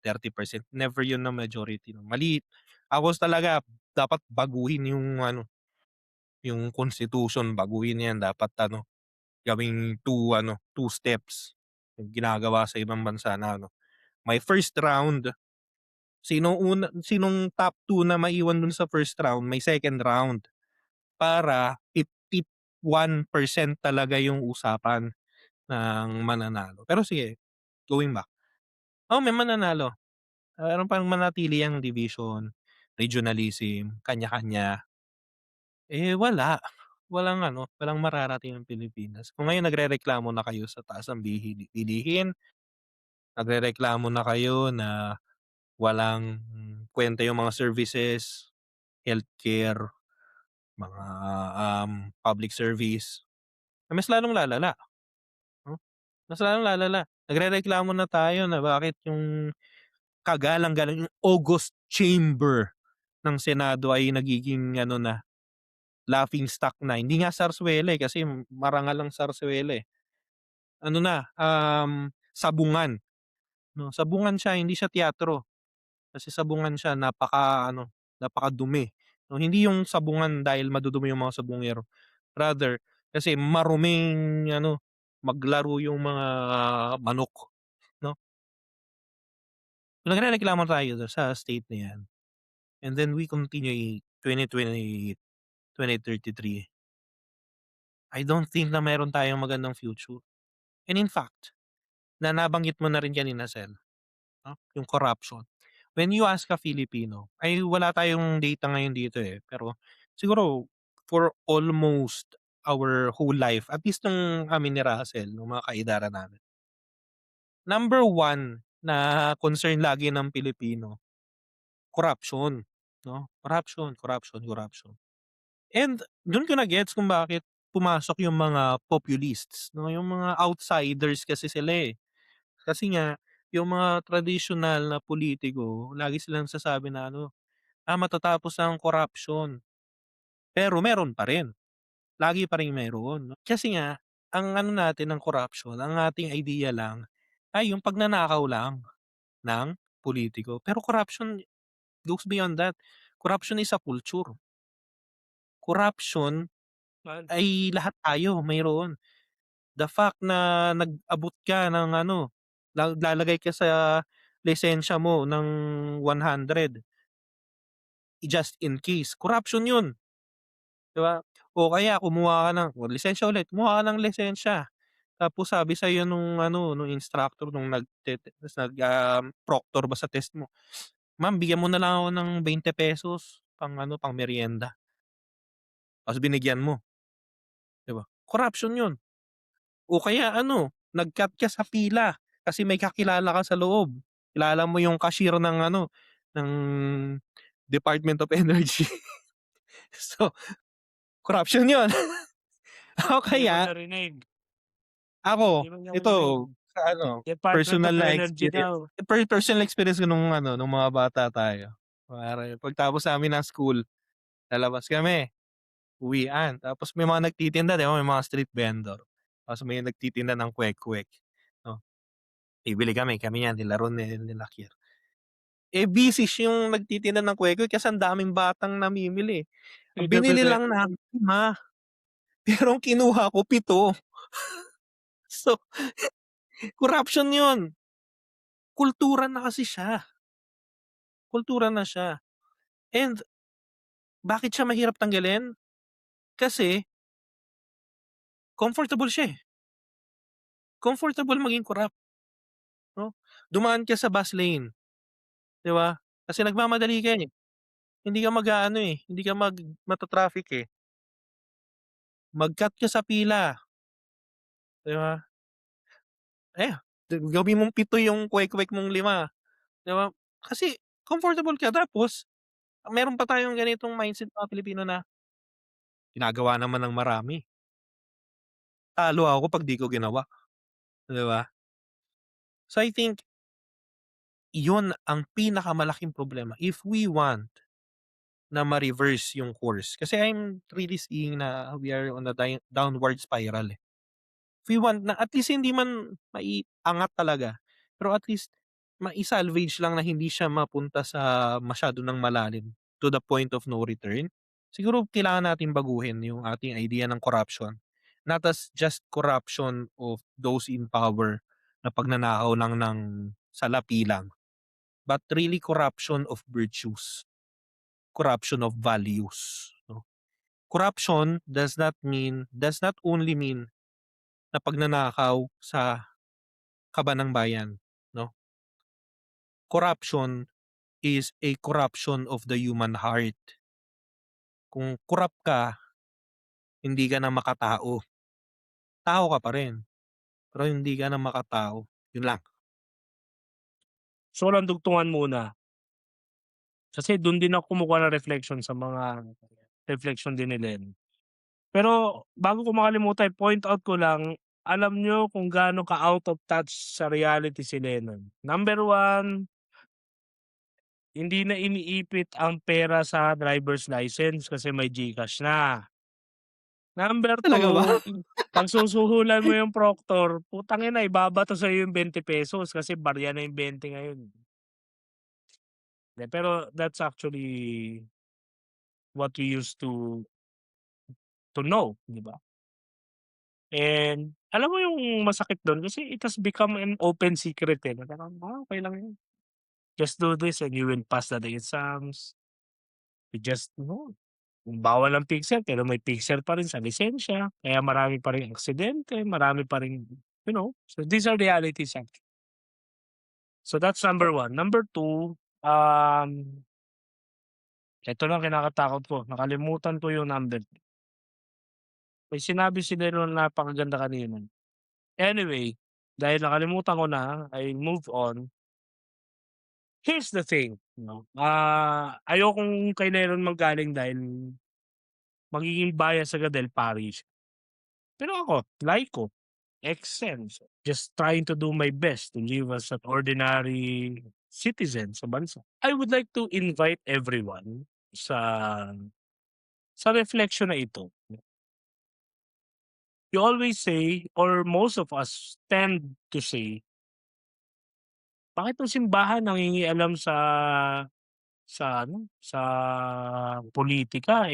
30%, never 'yun na majority 'no, mali. Tapos talaga dapat baguhin yung ano, yung constitution, baguhin 'yan dapat ano, gawing two steps, yung ginagawa sa ibang bansa na ano, may first round, sinong top 2 na maiwan dun sa first round, may second round. Para tip 1% talaga yung usapan ng mananalo. Pero sige, going back. May mananalo. Meron pang manatili ang division, regionalism, kanya-kanya. Wala. Walang mararating ang Pilipinas. Kung ngayon nagrereklamo na kayo sa taas ng bilihin, nagrereklamo na kayo na walang kwenta yung mga services, healthcare, mga, public service, mas lalong lalala. Hmm, mas lalong lalala. Nagrereklamo na tayo na bakit yung kagalang-galang yung August Chamber ng Senado ay nagiging ano na, laughing stock na. Hindi nga sarsuela, eh, kasi marangal ang sarsuela, eh. Ano na, sabungan, 'no? Sabungan siya, hindi siya teatro. Kasi sabungan siya napaka-ano, napakadumi, 'no? Hindi yung sabungan dahil madudumi yung mga sabungero, rather kasi maruming ano, maglaro yung mga manok, 'no? Nagrereklamo tayo sa state na 'yan, and then we continue 2028, 2033. I don't think na meron tayong magandang future. And in fact, na nabanggit mo na rin kanina, Sel, 'no, yung corruption. When you ask a Filipino, ay wala tayong data ngayon dito, eh, pero siguro for almost our whole life, at least nung kami ni Russell, nung mga kaedaran namin, number one na concern lagi ng Pilipino, corruption, 'no? Corruption, corruption, corruption. And dun ko na-gets kung bakit pumasok yung mga populists, 'no, yung mga outsiders kasi sila, eh. Kasi nga yung mga traditional na pulitiko lagi silang nagsasabi na ano, matatapos na ang corruption. Pero meron pa rin, lagi pa ring meron, 'no. Kasi nga ang ano natin ng corruption, ang ating idea lang ay yung pagnanakaw lang ng pulitiko. Pero corruption goes beyond that. Corruption is a culture. Corruption Man, ay lahat tayo mayroon. The fact na nag-abot ka ng ano, lalagay ka sa lisensya mo ng 100 just in case, corruption 'yun, 'di ba? O kaya kumuha ka ng lisensya ulit, kumuha ka ng lisensya, tapos sabi sa'yo nung ano, nung instructor nung proctor ba sa test mo, "Ma'am, bigyan mo na lang ako ng ₱20 pang ano, pang meryenda." Tapos binigyan mo, 'di ba? Corruption 'yun. O kaya ano, nag-cut ka sa pila kasi may kakilala ka sa loob. Kilala mo yung cashier ng ano, ng Department of Energy. So, corruption 'yun. O hindi ko kaya narinig, hindi ako, mo narinig. ito sa ano, Department personal of na Energy experience. daw. Personal experience ko nung ano, nung mga bata tayo. Kunwari pagtapos namin ng school, lalabas kami, uwian, tapos may mga nagtitinda, 'di ba, may mga street vendor. Tapos may nagtitinda ng kwek-kwek, 'no. Bibili kami, kami niyan nila Ron, nila Kier. Eh, bisis yung nagtitinda ng kwek-kwek kasi ang daming batang namimili. Ang binili PWD. lang namin 5, pero ang kinuha ko 7. So, corruption yun. Kultura na kasi siya, kultura na siya. And bakit siya mahirap tanggalin? Kasi comfortable siya, eh. Comfortable maging corrupt, 'no? Dumaan ka sa bus lane, 'di ba? Kasi nagmamadali ka, eh. Hindi ka mag-aano, eh, hindi ka mata-traffic, eh. Mag-cut ka sa pila, 'di ba? Eh, gawin mong 7 yung kwek-kwek mong 5, 'di ba? Kasi comfortable ka tapos meron pa tayong ganitong mindset mga Pilipino na ginagawa naman ng marami, talo ako 'pag 'di ko ginawa, 'di ba? So, I think yun ang pinakamalaking problema if we want na ma-reverse yung course. Kasi I'm really seeing na we are on a downward spiral, eh. If we want na at least hindi man maiangat talaga, pero at least mai-salvage lang na hindi siya mapunta sa masyado ng malalim to the point of no return, siguro kailangan natin baguhin yung ating idea ng corruption. Not as just corruption of those in power na pagnanakaw lang ng salapi lang, but really corruption of virtues, corruption of values, 'no? Corruption does not only mean na pagnanakaw sa kaban ng bayan, 'no? Corruption is a corruption of the human heart. Kung corrupt ka, hindi ka na makatao. Tao ka pa rin, pero hindi ka na makatao, yun lang. So, walang dugtungan muna. Kasi dun din ako kumukuha ng reflection sa mga reflection din ni Len. Pero bago ko makalimutan, point out ko lang, alam niyo kung gaano ka-out of touch sa reality si Lennon. Number one, hindi na iniipit ang pera sa driver's license kasi may GCash na. Number Talaga ba? 2, pag susuhulan mo yung proctor, putang ina ibabato sa'yo yung ₱20 kasi barya na yung 20 ngayon. Hindi, pero that's actually what we used to know, 'di ba? And alam mo yung masakit dun kasi it has become an open secret, eh, na parang, okey lang yun. Just do this and you will pass the exams. You just know, kung bawal ang pixel pero may pixel pa rin sa lisensya, kaya marami pa ring aksidente, marami pa ring so these are realities actually. So that's number 1. Number 2, eto lang kinakatakot ko, nakalimutan ko yung number. May sinabi sila nun na napakaganda kanina. Anyway, dahil nakalimutan ko na, I move on. Here's the thing, ayokong kay Leron manggaling dahil magiging bias agad dahil pari siya. Pero ako, laiko, ex-Sen, just trying to do my best to live as an ordinary citizen sa bansa. I would like to invite everyone sa reflection na ito. You always say or most of us tend to say, "Bakit ang simbahan nangingialam sa pulitika,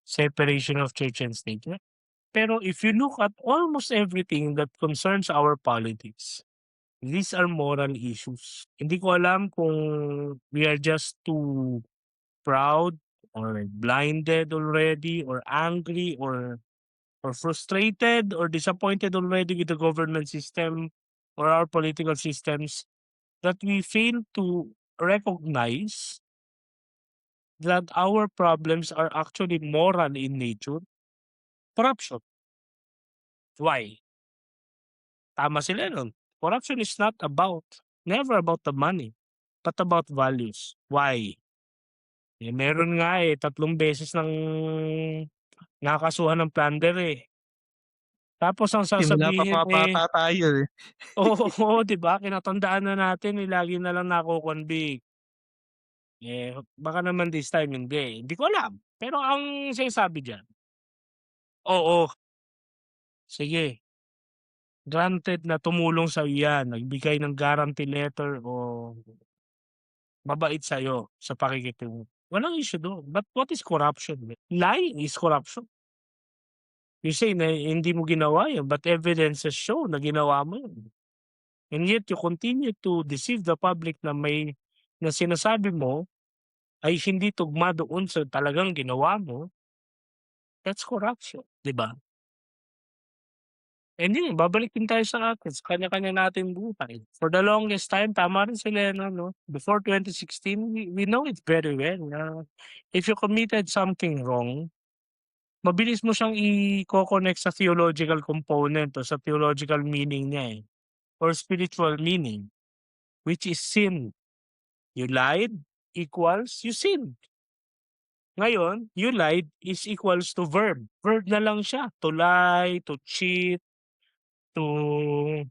separation of church and state." Pero if you look at almost everything that concerns our politics, these are moral issues. Hindi ko alam kung we are just too proud or blinded already or angry or frustrated or disappointed already with the government system or our political systems that we fail to recognize that our problems are actually moral in nature. Corruption. Why? Tama sila nun. Corruption is never about the money, but about values. Why? Meron nga, 3 beses ng nakakasuhan ng plunder, eh. Tapos ang Simula pa sasabihin, mga bata tayo, eh. oo, 'di ba, kinatandaan na natin, lagi na lang nako-convict. Baka naman this time hindi ko alam. Pero ang sinasabi diyan, oo, sige, granted na tumulong sa'yo 'yan, nagbigay ng guarantee letter o mabait sa'yo sa pakikitungo. Walang issue do'n, but what is corruption? Lying is corruption. You say na hindi mo ginawa 'yun, but evidences show na ginawa mo 'yun. And yet you continue to deceive the public na sinasabi mo ay hindi tugma doon sa talagang ginawa mo, that's corruption, 'di ba? And yun, babalik din tayo sa atin, sa kanya-kanya nating buhay. For the longest time, tama rin si Lena 'no, before 2016, we know it very well na if you committed something wrong, mabilis mo siyang iko-connect sa theological component o sa theological meaning niya, or spiritual meaning, which is sin. You lied equals you sinned. Ngayon, you lied is equals to verb. Verb na lang siya, to lie, to cheat, to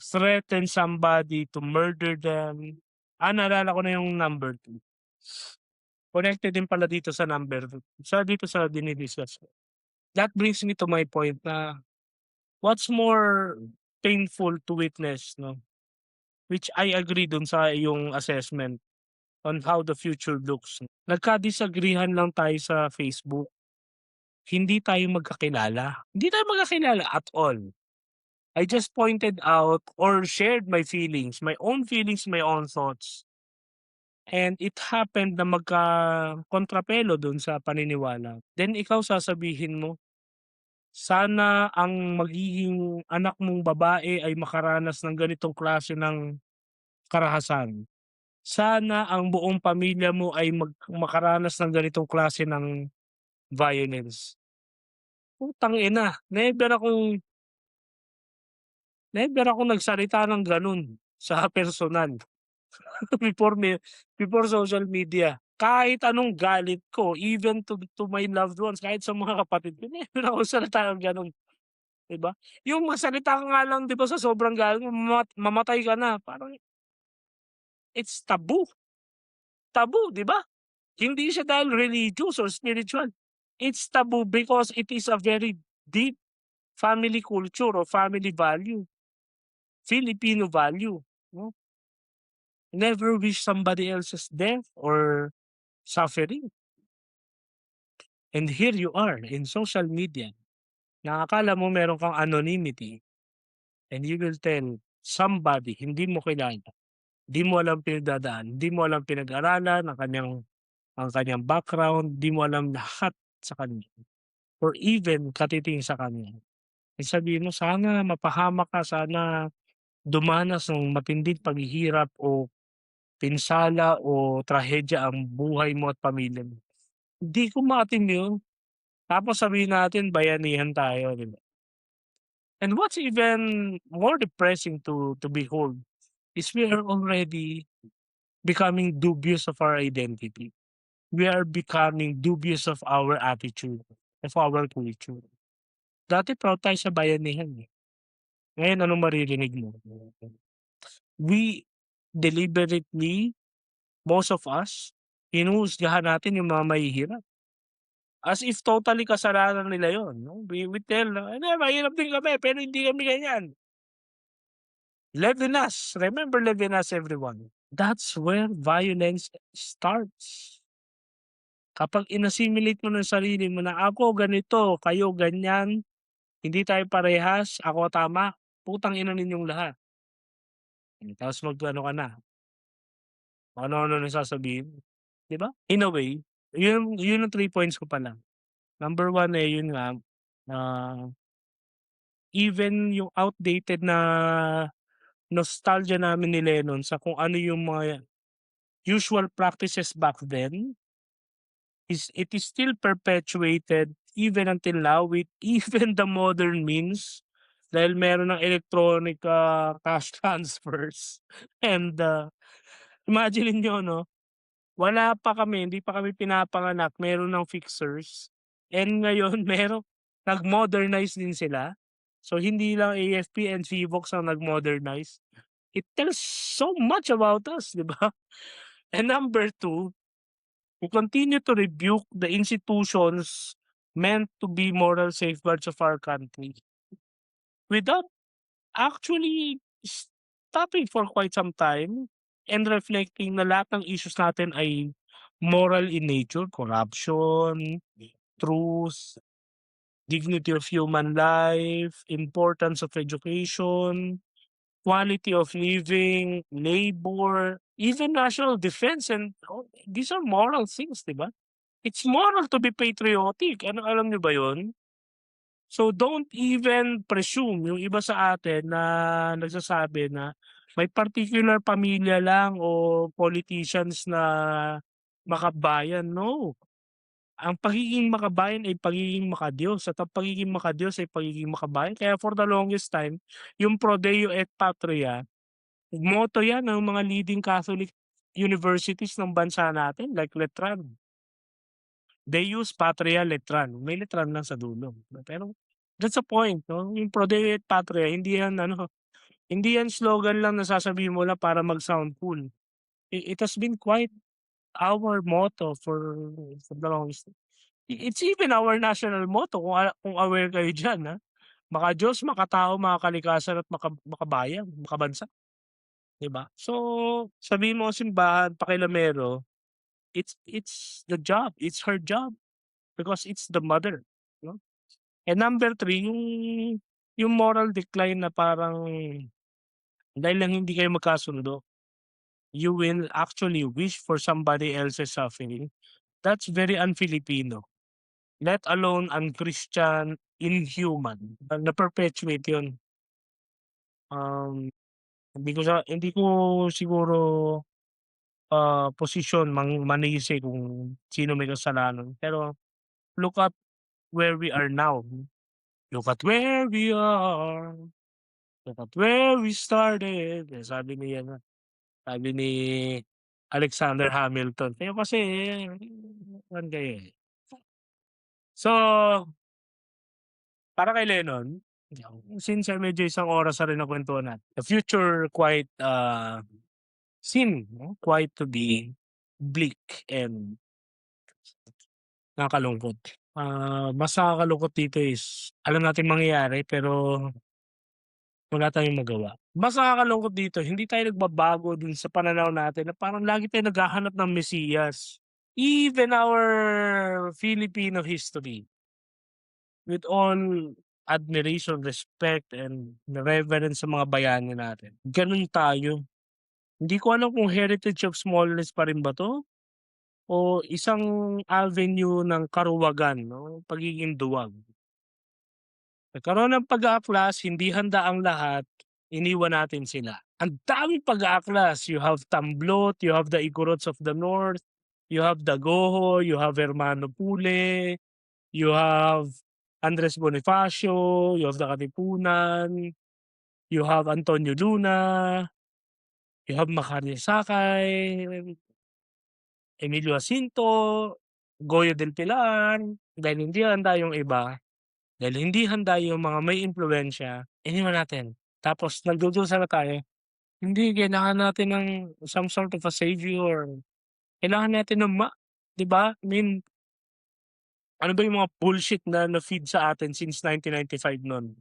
threaten somebody, to murder them. Naalala ko na yung number 2. Connected din pala dito sa number 2, dito sa dini-discuss ko. That brings me to my point na what's more painful to witness 'no, which I agree dun sa iyong assessment on how the future looks. Nagka-disagreehan lang tayo sa Facebook, hindi tayo magkakilala. Hindi tayo magkakilala at all. I just pointed out or shared my feelings, my own thoughts. And it happened na magka-kontrapelo dun sa paniniwala. Then ikaw sasabihin mo, sana ang magiging anak mong babae ay makaranas ng ganitong klase ng karahasan. Sana ang buong pamilya mo ay makaranas ng ganitong klase ng violence. Putang ina, never akong nagsalita ng gano'n sa personal before before social media. Kahit anong galit ko, even to my loved ones, kahit sa mga kapatid ko, never ako nagsalita ng gano'n, 'di ba? Yung magsalita ka nga lang 'di ba sa sobrang galit mo mamatay ka na, parang It's taboo. Taboo, 'di ba? Hindi siya dahil religious or spiritual. It's taboo because it is a very deep family culture or family value, Filipino value, no? Never wish somebody else's death or suffering. And here you are in social media na akala mo meron kang anonymity and you will tell somebody hindi mo kilala, di mo alam pinagdadaan, di mo alam pinag-aralan ang kanyang background, di mo alam lahat sa kanya or even katiting sa kanya. Eh, sabihin mo sana mapahamak ka, sana dumanas ng matinding paghihirap o pinsala o trahedya ang buhay mo at pamilya mo. Hindi ko ma-attend yun. Tapos sabihin natin bayanihan tayo, 'di ba? And what's even more depressing to behold is we are already becoming dubious of our identity. We are becoming dubious of our attitude, of our culture. Dati proud tayo sa bayanihan, eh. Ngayon anong maririnig mo? We deliberately, most of us, hinuhusgahan natin yung mga mahihirap. As if totally kasalanan nila yun, 'no? We tell na, "Hindi, mahirap din kami pero hindi kami ganyan." Levinas, remember Levinas, everyone. That's where violence starts. Kapag in-assimilate mo ng sarili mo na, "Ako ganito, kayo ganyan, hindi tayo parehas, ako tama, putang ina ninyong lahat." Tapos mag-ano ka na, kung ano-ano na sasabihin, 'di ba? In a way, yun ang 3 points ko pala. Number one, eh, yun nga, ah, even yung outdated na nostalgia namin ni Lennon sa kung ano yung mga usual practices back then it is still perpetuated even until now with even the modern means dahil meron ng electronic, cash transfers and, imagine niyo 'no, wala pa kami, hindi pa kami pinapanganak meron ng fixers and ngayon nag-modernize din sila. So hindi lang AFP and Vivox ang nag-modernize. It tells so much about us, 'di ba? And number two, we continue to rebuke the institutions meant to be moral safeguards of our country without actually stopping for quite some time and reflecting na lahat ng issues natin ay moral in nature, corruption, truth, dignity of human life, importance of education, quality of living, labor, even national defense and these are moral things, 'di ba? It's moral to be patriotic, alam niyo ba 'yun? So don't even presume yung iba sa atin na nagsasabi na may particular pamilya lang o politicians na makabayan, no. Ang pagiging makabayan ay pagiging makadiyos at ang pagiging makadiyos ay pagiging makabayan. Kaya for the longest time, yung Pro Deo et Patria, motto yan ng mga leading Catholic universities ng bansa natin like Letran. They use Patria Letran, may letran lang sa dulo. Pero that's the point 'no, yung Pro Deo et Patria hindi yan slogan lang na sasabihin mo lang para mag-sound cool. It has been quite our motto for the longest. It's even our national motto kung aware kayo diyan, Maka-Diyos, makatao, makakalikasan at makabayan, makabansa, 'di ba? So, sabihin mo simbahan pakialamero, it's the job, it's her job because it's the mother, 'no? And number three yung moral decline na parang dahil lang hindi kayo magkasundo, you will actually wish for somebody else's suffering. That's very un-Filipino, let alone un-Christian, inhuman. Na-perpetuate yun. Um, hindi ko siguro, posisyon manisi kung sino may kasalanan. Pero look at where we are now. Look at where we are. Look at where we started. Sabi ni Alexander Hamilton. Kayo kasi ano kayo, eh. So, para kay Lennon, since medyo isang oras na rin ang kwentuhan natin, the future quite, seem, 'no, quite to be bleak and nakakalungkot. Mas nakakalungkot dito is alam nating mangyayari pero wala tayong magawa. Mas nakakalungkot dito hindi tayo nagbabago dun sa pananaw natin na parang lagi tayong naghahanap ng Mesiyas. Even our Filipino history, with all admiration, respect, and reverence sa mga bayani natin, ganun tayo. Hindi ko alam kung heritage of smallness pa rin ba 'to o isang avenue ng karuwagan, 'no, pagiging duwag. Nagkaroon ng pag-aaklas, hindi handa ang lahat, iniwan natin sila. Ang daming pag-aaklas, you have Tamblot, you have the Igorots of the North, you have Dagoho, you have Hermano Pule, you have Andres Bonifacio, you have the Katipunan, you have Antonio Luna, you have Macario Sakay, Emilio Jacinto, Goyo del Pilar, dahil hindi handa yung iba, dahil hindi handa yung mga may impluwensiya, iniwan natin. Tapos nagdudusa na tayo, hindi kailangan natin ng some sort of a savior, kailangan natin ng 'di ba? I mean, ano ba yung mga bullshit na na-feed sa atin since 1995 nun?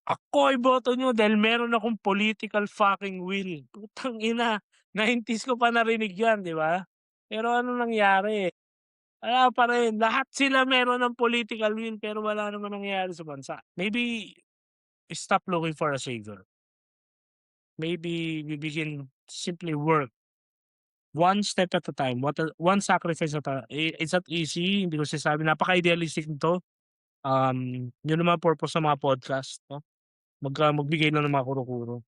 Ako iboto niyo dahil meron akong political fucking will. Putang ina, 90s ko pa narinig 'yan, 'di ba? Pero ano nangyari? Wala pa rin. Lahat sila meron ng political will pero wala naman nangyayari sa bansa. Maybe stop looking for a savior. Maybe we begin simply work one step at a time, one sacrifice at a it's not easy, hindi ko sinasabi napaka-idealistic nito. Yun naman purpose ng mga podcast, 'no, magbigay lang ng mga kuro-kuro.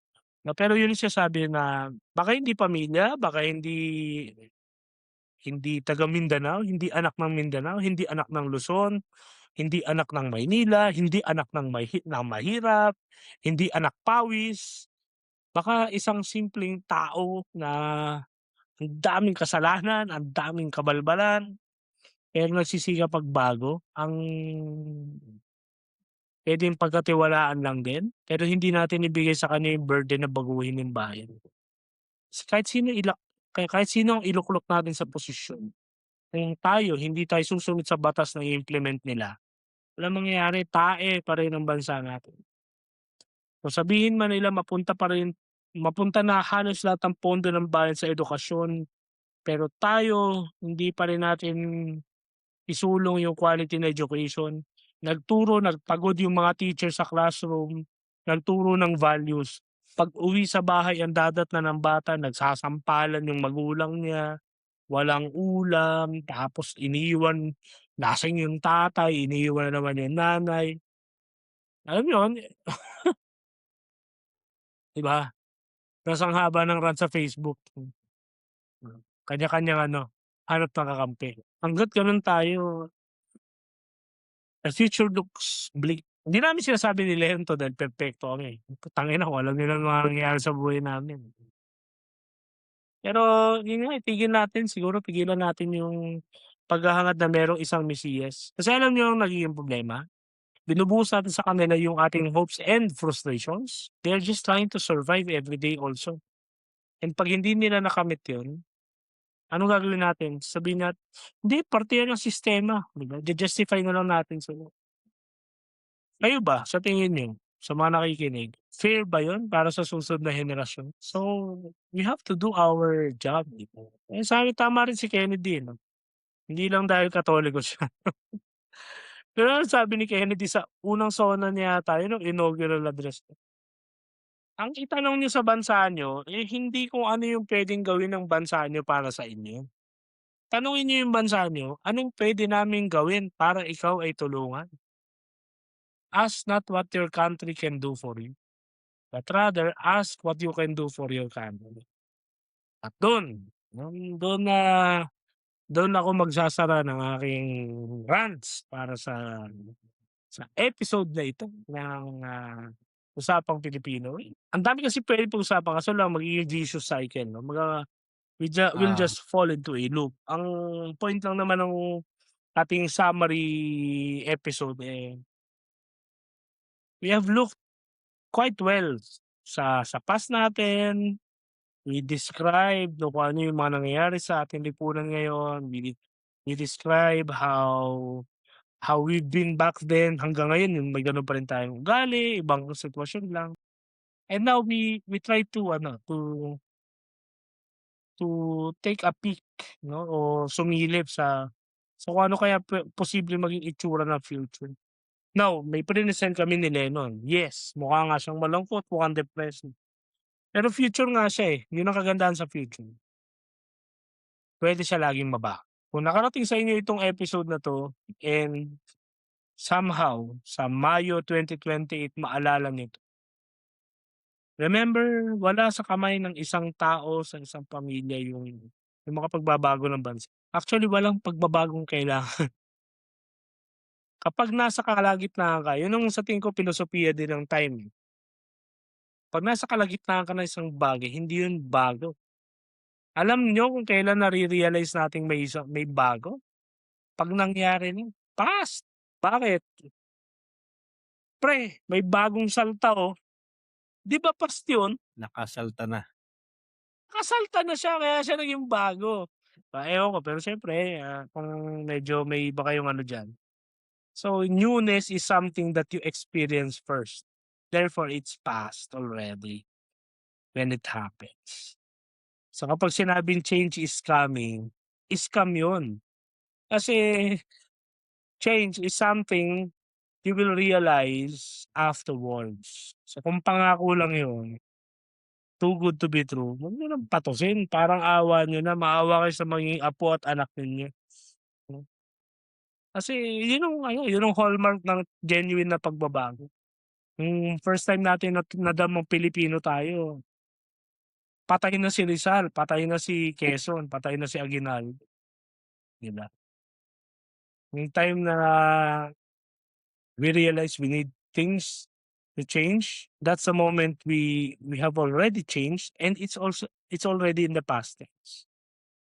Na pero yun yung sinasabi na baka hindi pamilya, baka hindi taga Mindanao, hindi anak ng Mindanao, hindi anak ng Luzon, hindi anak ng Maynila, hindi anak ng mahirap, hindi anak pawis. Baka isang simpleng tao na ang daming kasalanan, ang daming kabalbalan, pero nagsisikap magbago, ang puwedeng pagkatiwalaan lang din, pero hindi natin ibigay sa kanya yung burden na baguhin yung bayan. Kahit sino kahit sino ang iluklok natin sa posisyon, kung tayo hindi tayo susunod sa batas na i-implement nila, walang mangyayari, tae pa rin ang bansa natin. Kung sabihin man nila mapunta na halos lahat ng pondo ng bayan sa edukasyon, pero tayo hindi pa rin natin isulong yung quality na education. Nagpagod yung mga teacher sa classroom, nagturo ng values. Pag-uwi sa bahay ang dadatnan ng bata nagsasampalan yung magulang niya, walang ulam, tapos lasing yung tatay, iniiwan na naman yung nanay. Alam mo yun, 'di ba? Tas ang haba ng rant sa Facebook, kanya-kanyang hanap ng kakampi. Hangga't gano'n tayo, the future looks bleak. Hindi namin sinasabi nila yun dahil perpekto kami. Putangina kung alam nila mga nangyayari sa buhay namin. Pero yun nga, pigilan natin yung paghahangad na merong isang Mesiyas. Kasi alam niyo ang nagiging problema? Binubuhos natin sa kanila yung ating hopes and frustrations. They're just trying to survive every day also. And 'pag hindi nila nakamit yun, anong gagawin natin? Sabihin "Hindi, parte yan ng sistema." 'Di ba? Justify na lang natin sila. Kayo ba, sa tingin niyo, sa mga nakikinig, fair ba yun para sa susunod na henerasyon? So, we have to do our job, 'di ba? Sa'kin tama rin si Kennedy, 'no? Hindi lang dahil Katoliko siya. Pero ano sabi ni Kennedy sa unang SONA niya yata yun, nung inaugural address niya? Ang itanong niyo sa bansa niyo, hindi kung ano yung puwedeng gawin ng bansa niyo para sa inyo. Tanungin niyo yung bansa niyo, anong puwede naming gawin para ikaw ay tulungan? Ask not what your country can do for you, but rather ask what you can do for your country. At dun ako magsasara ng aking rants para sa episode na ito ng, Usapang Pilipino. Ang dami kasi puwedeng pag-usapan kaso lang magiging vicious cycle, 'no, we'll Ah, just fall into a loop. Ang point lang naman ng ating summary episode, we have looked quite well sa past natin, We describe kung ano yung mga nangyayari sa ating lipunan ngayon. We describe how we've been back then hanggang ngayon yung may gano'n pa rin tayong ugali, ibang sitwasyon lang. And now we try to ano, to take a peek 'no, o sumilip sa kung ano kaya posibleng maging itsura ng future. Now, may prinesent kami ni Lennon. Yes, mukha nga siyang malungkot, mukhang depressed. Pero future nga siya, eh, yun ang kagandahan sa future. Puwede siya laging mabago. Kung nakarating sa inyo itong episode na 'to and somehow sa Mayo 2028 maalala nito, remember wala sa kamay ng isang tao, sa isang pamilya yung makapagbabago ng bansa. Actually walang pagbabagong kailangan. Kapag nasa kalagitnaan ka, yun ang sa tingin ko pilosopiya din ng time, eh. 'Pag nasa kalagitnaan ka ng isang bagay, hindi yun bago. Alam niyo kung kailan nare-realize nating may bago? 'Pag nangyari na, past. Bakit? Pre, may bagong salta, oh. 'Di ba past yun? Nakasalta na. Nakasalta na siya kaya siya naging bago. Ewan ko pero siyempre, kung medyo may iba kayong ano diyan. So, newness is something that you experience first. Therefore, it's past already when it happens. So, kapag sinabing change is coming, scam yun. Kasi change is something you will realize afterwards. So, kung pangako lang yun, too good to be true, huwag niyo ng patusin. Parang awa niyo na, maawa kayo sa magiging apo at anak ninyo. Hmm. Kasi yun ang hallmark ng genuine na pagbabago. Yung first time natin nadamang Pilipino tayo, patay na si Rizal, patay na si Quezon, patay na si Aguinaldo, 'di ba? Yung time na we realize we need things to change, that's the moment we have already changed and it's already in the past tense.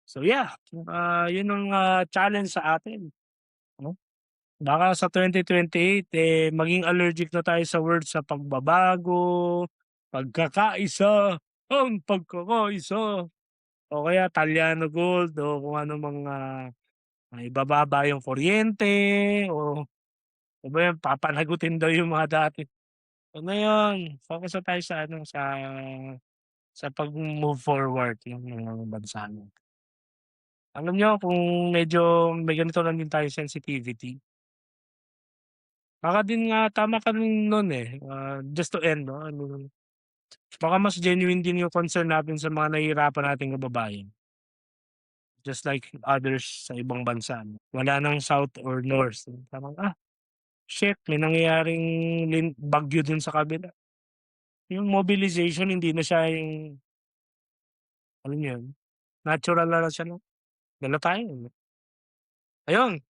So yeah, yun ang, challenge sa atin 'no. Baka sa 2028, eh, maging allergic na tayo sa word sa pagbabago, pagkakaisa, ang pagkakaisa o kaya Talyano Gold o kung ano mga, ibababa yung kuryente o ano ba yun, papanagutin daw yung mga dati. So ngayon, focus na tayo sa ano, sa pag-move forward ng bansa natin. Alam niyo kung medyo may ganito lang din tayong sensitivity, baka din nga tama ka rin nun, eh, just to end 'no, baka mas genuine din yung concern natin sa mga nahihirapan nating kababayan, just like others sa ibang bansa 'no. Wala ng south or north, parang, shit may nangyayaring bagyo dun sa kabila. Yung mobilization hindi na siya yung alam niyo yun, natural na lang siya 'no, dala tayo, eh. Ayun,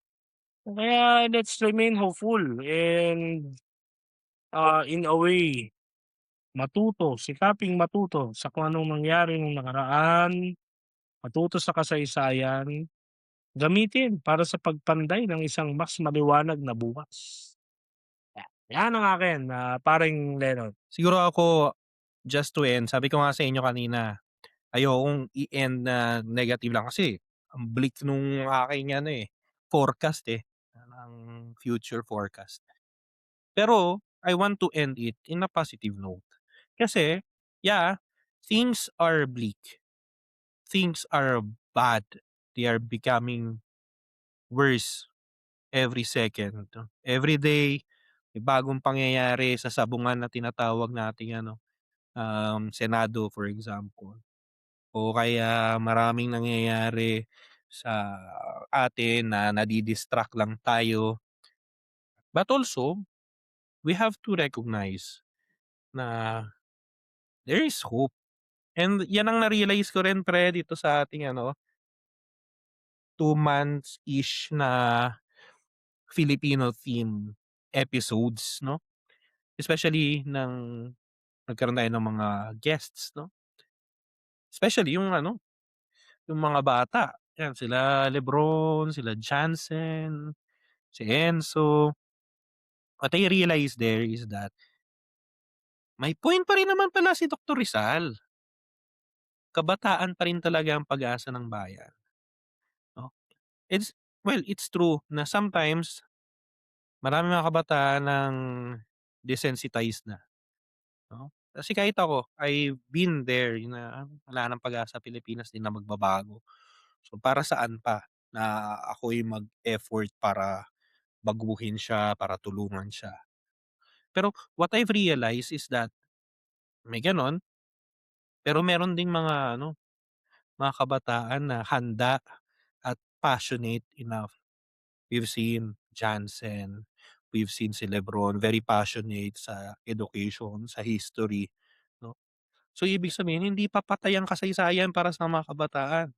kaya let's remain hopeful and, in a way sikaping matuto sa kung anong nangyari nung nakaraan, matuto sa kasaysayan, gamitin para sa pagpanday ng isang mas maliwanag na bukas. Yan ang akin, paring Lennon. Siguro ako, just to end, sabi ko nga sa inyo kanina, ayokong i-end na negative lang kasi ang bleak nung aking ano, eh, forecast, eh, ng future forecast. Pero I want to end it in a positive note. Kasi, yeah, things are bleak, things are bad, they are becoming worse every second. Every day, may bagong pangyayari sa sabungan na tinatawag nating ano, Senado for example. O kaya maraming nangyayari sa atin na nadi-distract lang tayo. But also, we have to recognize na there is hope. And yan ang na-realize ko rin pre dito sa ating ano, 2 months-ish na Filipino theme episodes 'no. Especially nagkaroon tayo ng mga guests 'no. Especially yung ano, yung mga bata, yan sila Lebron, sila Jansen, si Enzo. What I realized there is that may point pa rin naman pala si Doktor Rizal. kabataan pa rin talaga ang pag-asa ng bayan, 'no? It's it's true na sometimes maraming mga kabataan ang desensitized na, 'no? Kasi kahit ako, I've been there na wala ng pag-asa, Pilipinas 'di na magbabago. So, para saan pa na ako'y mag-effort para baguhin siya, para tulungan siya. Pero what I've realized is that may gano'n, pero meron ding mga ano, mga kabataan na handa at passionate enough. We've seen Jansen, we've seen si Lebron, very passionate sa education, sa history, 'no. So, ibig sabihin hindi pa patay ang kasaysayan para sa mga kabataan.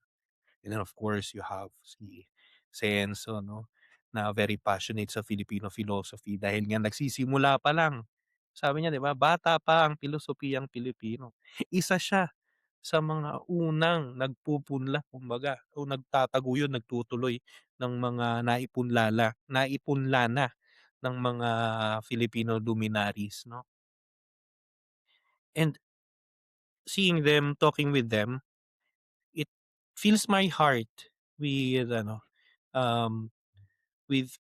And then of course you have si Senso 'no, na very passionate sa Filipino philosophy dahil nga nagsisimula pa lang. Sabi niya 'di ba, bata pa ang pilosopiyang Pilipino. Isa siya sa mga unang nagpupunla kumbaga o nagtataguyod, nagtutuloy ng mga naipunlana ng mga Filipino luminaries 'no. And seeing them, talking with them, it fills my heart with ano, um with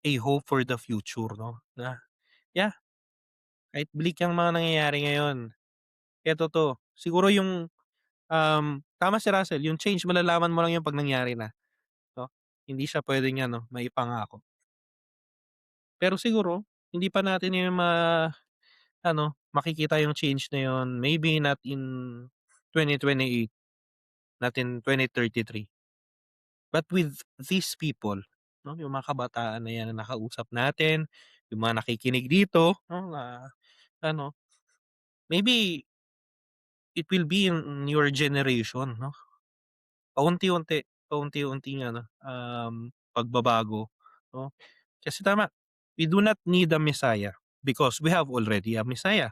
a hope for the future 'no, na yeah, kahit bleak ang mga nangyayari ngayon, eto 'to, siguro yung, tama si Russell, yung change malalaman mo lang yun 'pag nangyari na 'no, hindi siya puwedeng ano, maipangako. Pero siguro hindi pa natin yun ano, makikita yung change na yun, maybe not in 2028, not in 2033. But with these people 'no, yung mga kabataan na yan na nakausap natin, yung mga nakikinig dito 'no, na ano, maybe it will be in your generation 'no, paunti-unti, paunti-unting ano, pagbabago 'no. Kasi tama, we do not need a Messiah because we have already a Messiah.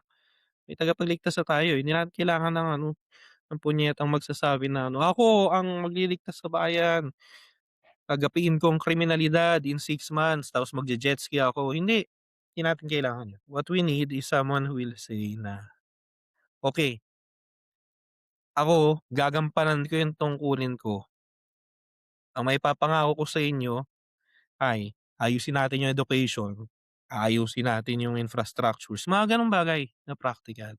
May tagapagligtas na tayo, hindi natin kailangan ng ano, ng punyetang magsasabi na ano, "Ako ang magliligtas sa bayan, gagapiin ko ang kriminalidad in 6 months tapos magje-jet ski ako." Hindi natin kailangan yun. What we need is someone who will say na, "Okey, ako gagampanan ko yung tungkulin ko. Ang maipapangako ko sa inyo ay ayusin natin yung education, ayusin natin yung infrastructures." Mga gano'ng bagay na practical.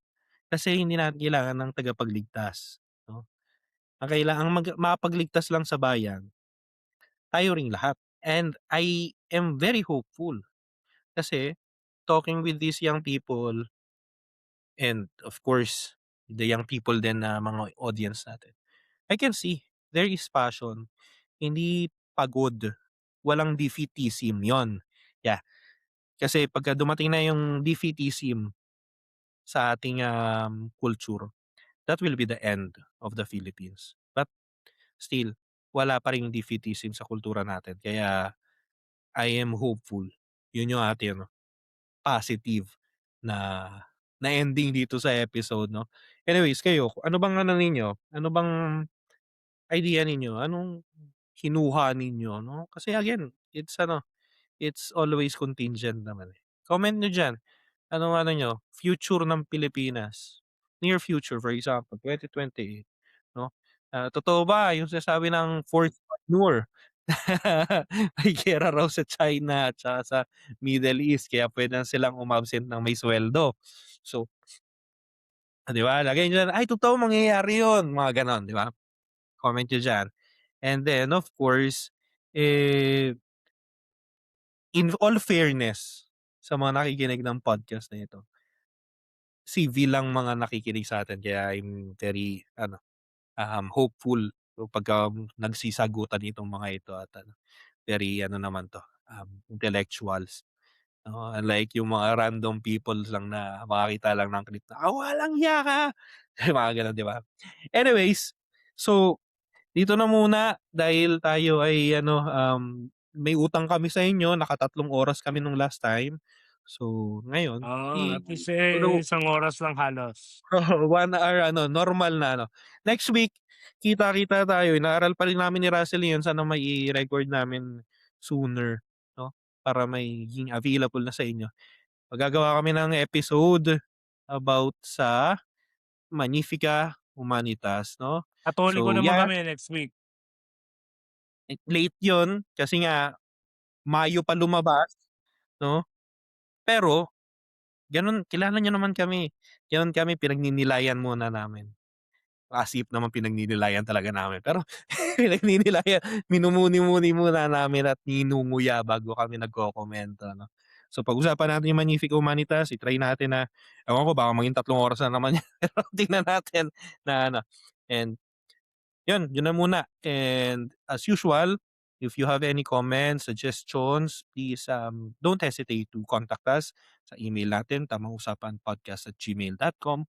Kasi hindi natin kailangan ng tagapagligtas, 'no? Ang makapagligtas lang sa bayan, tayo ring lahat. And I am very hopeful kasi talking with these young people and of course, the young people din na mga audience natin, I can see there is passion, hindi pagod, walang defeatism, yon. Yeah, kasi pagka dumating na yung defeatism sa ating, culture, that will be the end of the Philippines. But still, wala pa ring defeatism sa kultura natin kaya I am hopeful. Yun yung ating ano, positive na na ending dito sa episode 'no. Anyways kayo, ano bang ano ninyo, ano bang idea ninyo, anong kinuha ninyo 'no? Kasi again, it's ano, it's always contingent naman, eh. Comment niyo diyan, anong ano niyo, future ng Pilipinas, near future for example 2028 'no? Totoo ba yung sinasabi ng fourth entrepreneur may giyera raw sa China at saka sa Middle East kaya puwede na silang umabsent ng may suweldo. So, 'di ba, lagay niyo diyan, "Ay totoo mangyayari yun," mga gano'n, 'di ba? Comment niyo diyan. And then of course, eh, in all fairness sa mga nakikinig ng podcast na ito, civil lang mga nakikinig sa'tin kaya I'm very ano, hopeful pagka nagsisagutan itong mga ito at ano, very ano naman 'to, intellectuals. Oo, unlike yung mga random people lang na makakita lang ng clip na, walang hiya ka!" Mga gano'n, 'di ba? Anyways, so dito na muna dahil tayo ay ano, may utang kami sa inyo, nakatatlong oras kami nung last time. So ngayon, At least, eh, although isang oras lang halos. oo, 1 hour ano, normal na ano. Next week, kita-kita tayo, inaaral pa rin namin ni Russell yun, sana mai-record namin sooner 'no, para maging available na sa inyo. Gagawa kami ng episode about sa Magnifica Humanitas 'no. Katoliko So naman yeah, kami next week. late 'yun kasi nga Mayo pa lumabas 'no, pero gano'n kilala niyo naman kami, gano'n kami pinagninilayan muna namin. As if naman pinagninilayan talaga namin, pero pinagninilayan, minumuni-muni muna namin at ninunguya bago kami nagkokomento 'no. So pag-usapan natin yung Magnifica Humanitas, i-try natin na ewan ko baka maging 3 oras na naman yan, pero tingnan natin na ano, and yun na muna, and as usual, if you have any comments, suggestions, please, don't hesitate to contact us sa email natin tamang-usapan-podcast@gmail.com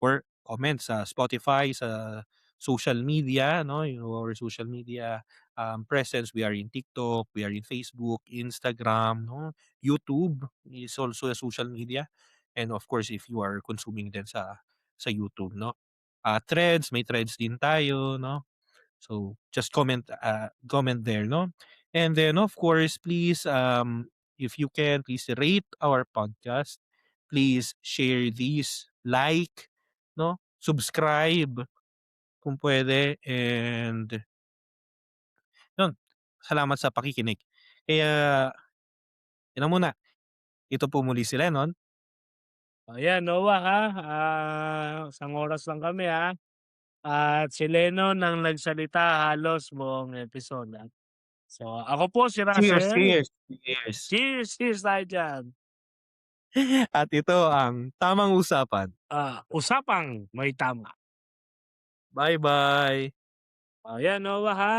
or comment sa Spotify, sa social media 'no, our social media, presence. We are in TikTok, we are in Facebook, Instagram 'no, YouTube is also a social media, and of course if you are consuming din sa YouTube 'no. Threads, may threads din tayo 'no. So, just comment there 'no. And then of course, please, if you can, please rate our podcast. Please share this, like 'no, subscribe kung puwede, and yun, salamat sa pakikinig. Kaya yun na muna, ito po muli si Lennon. Ayan, Noah, ha, isang oras lang kami, ha, at si Lennon ang nagsalita halos buong episode, So, ako po si Cheers, Russell. cheers, cheers. Cheers, cheers tayo diyan. At ito ang Tamang Usapan. Usapang may tama. Bye-bye. Ayan, Noah, ha.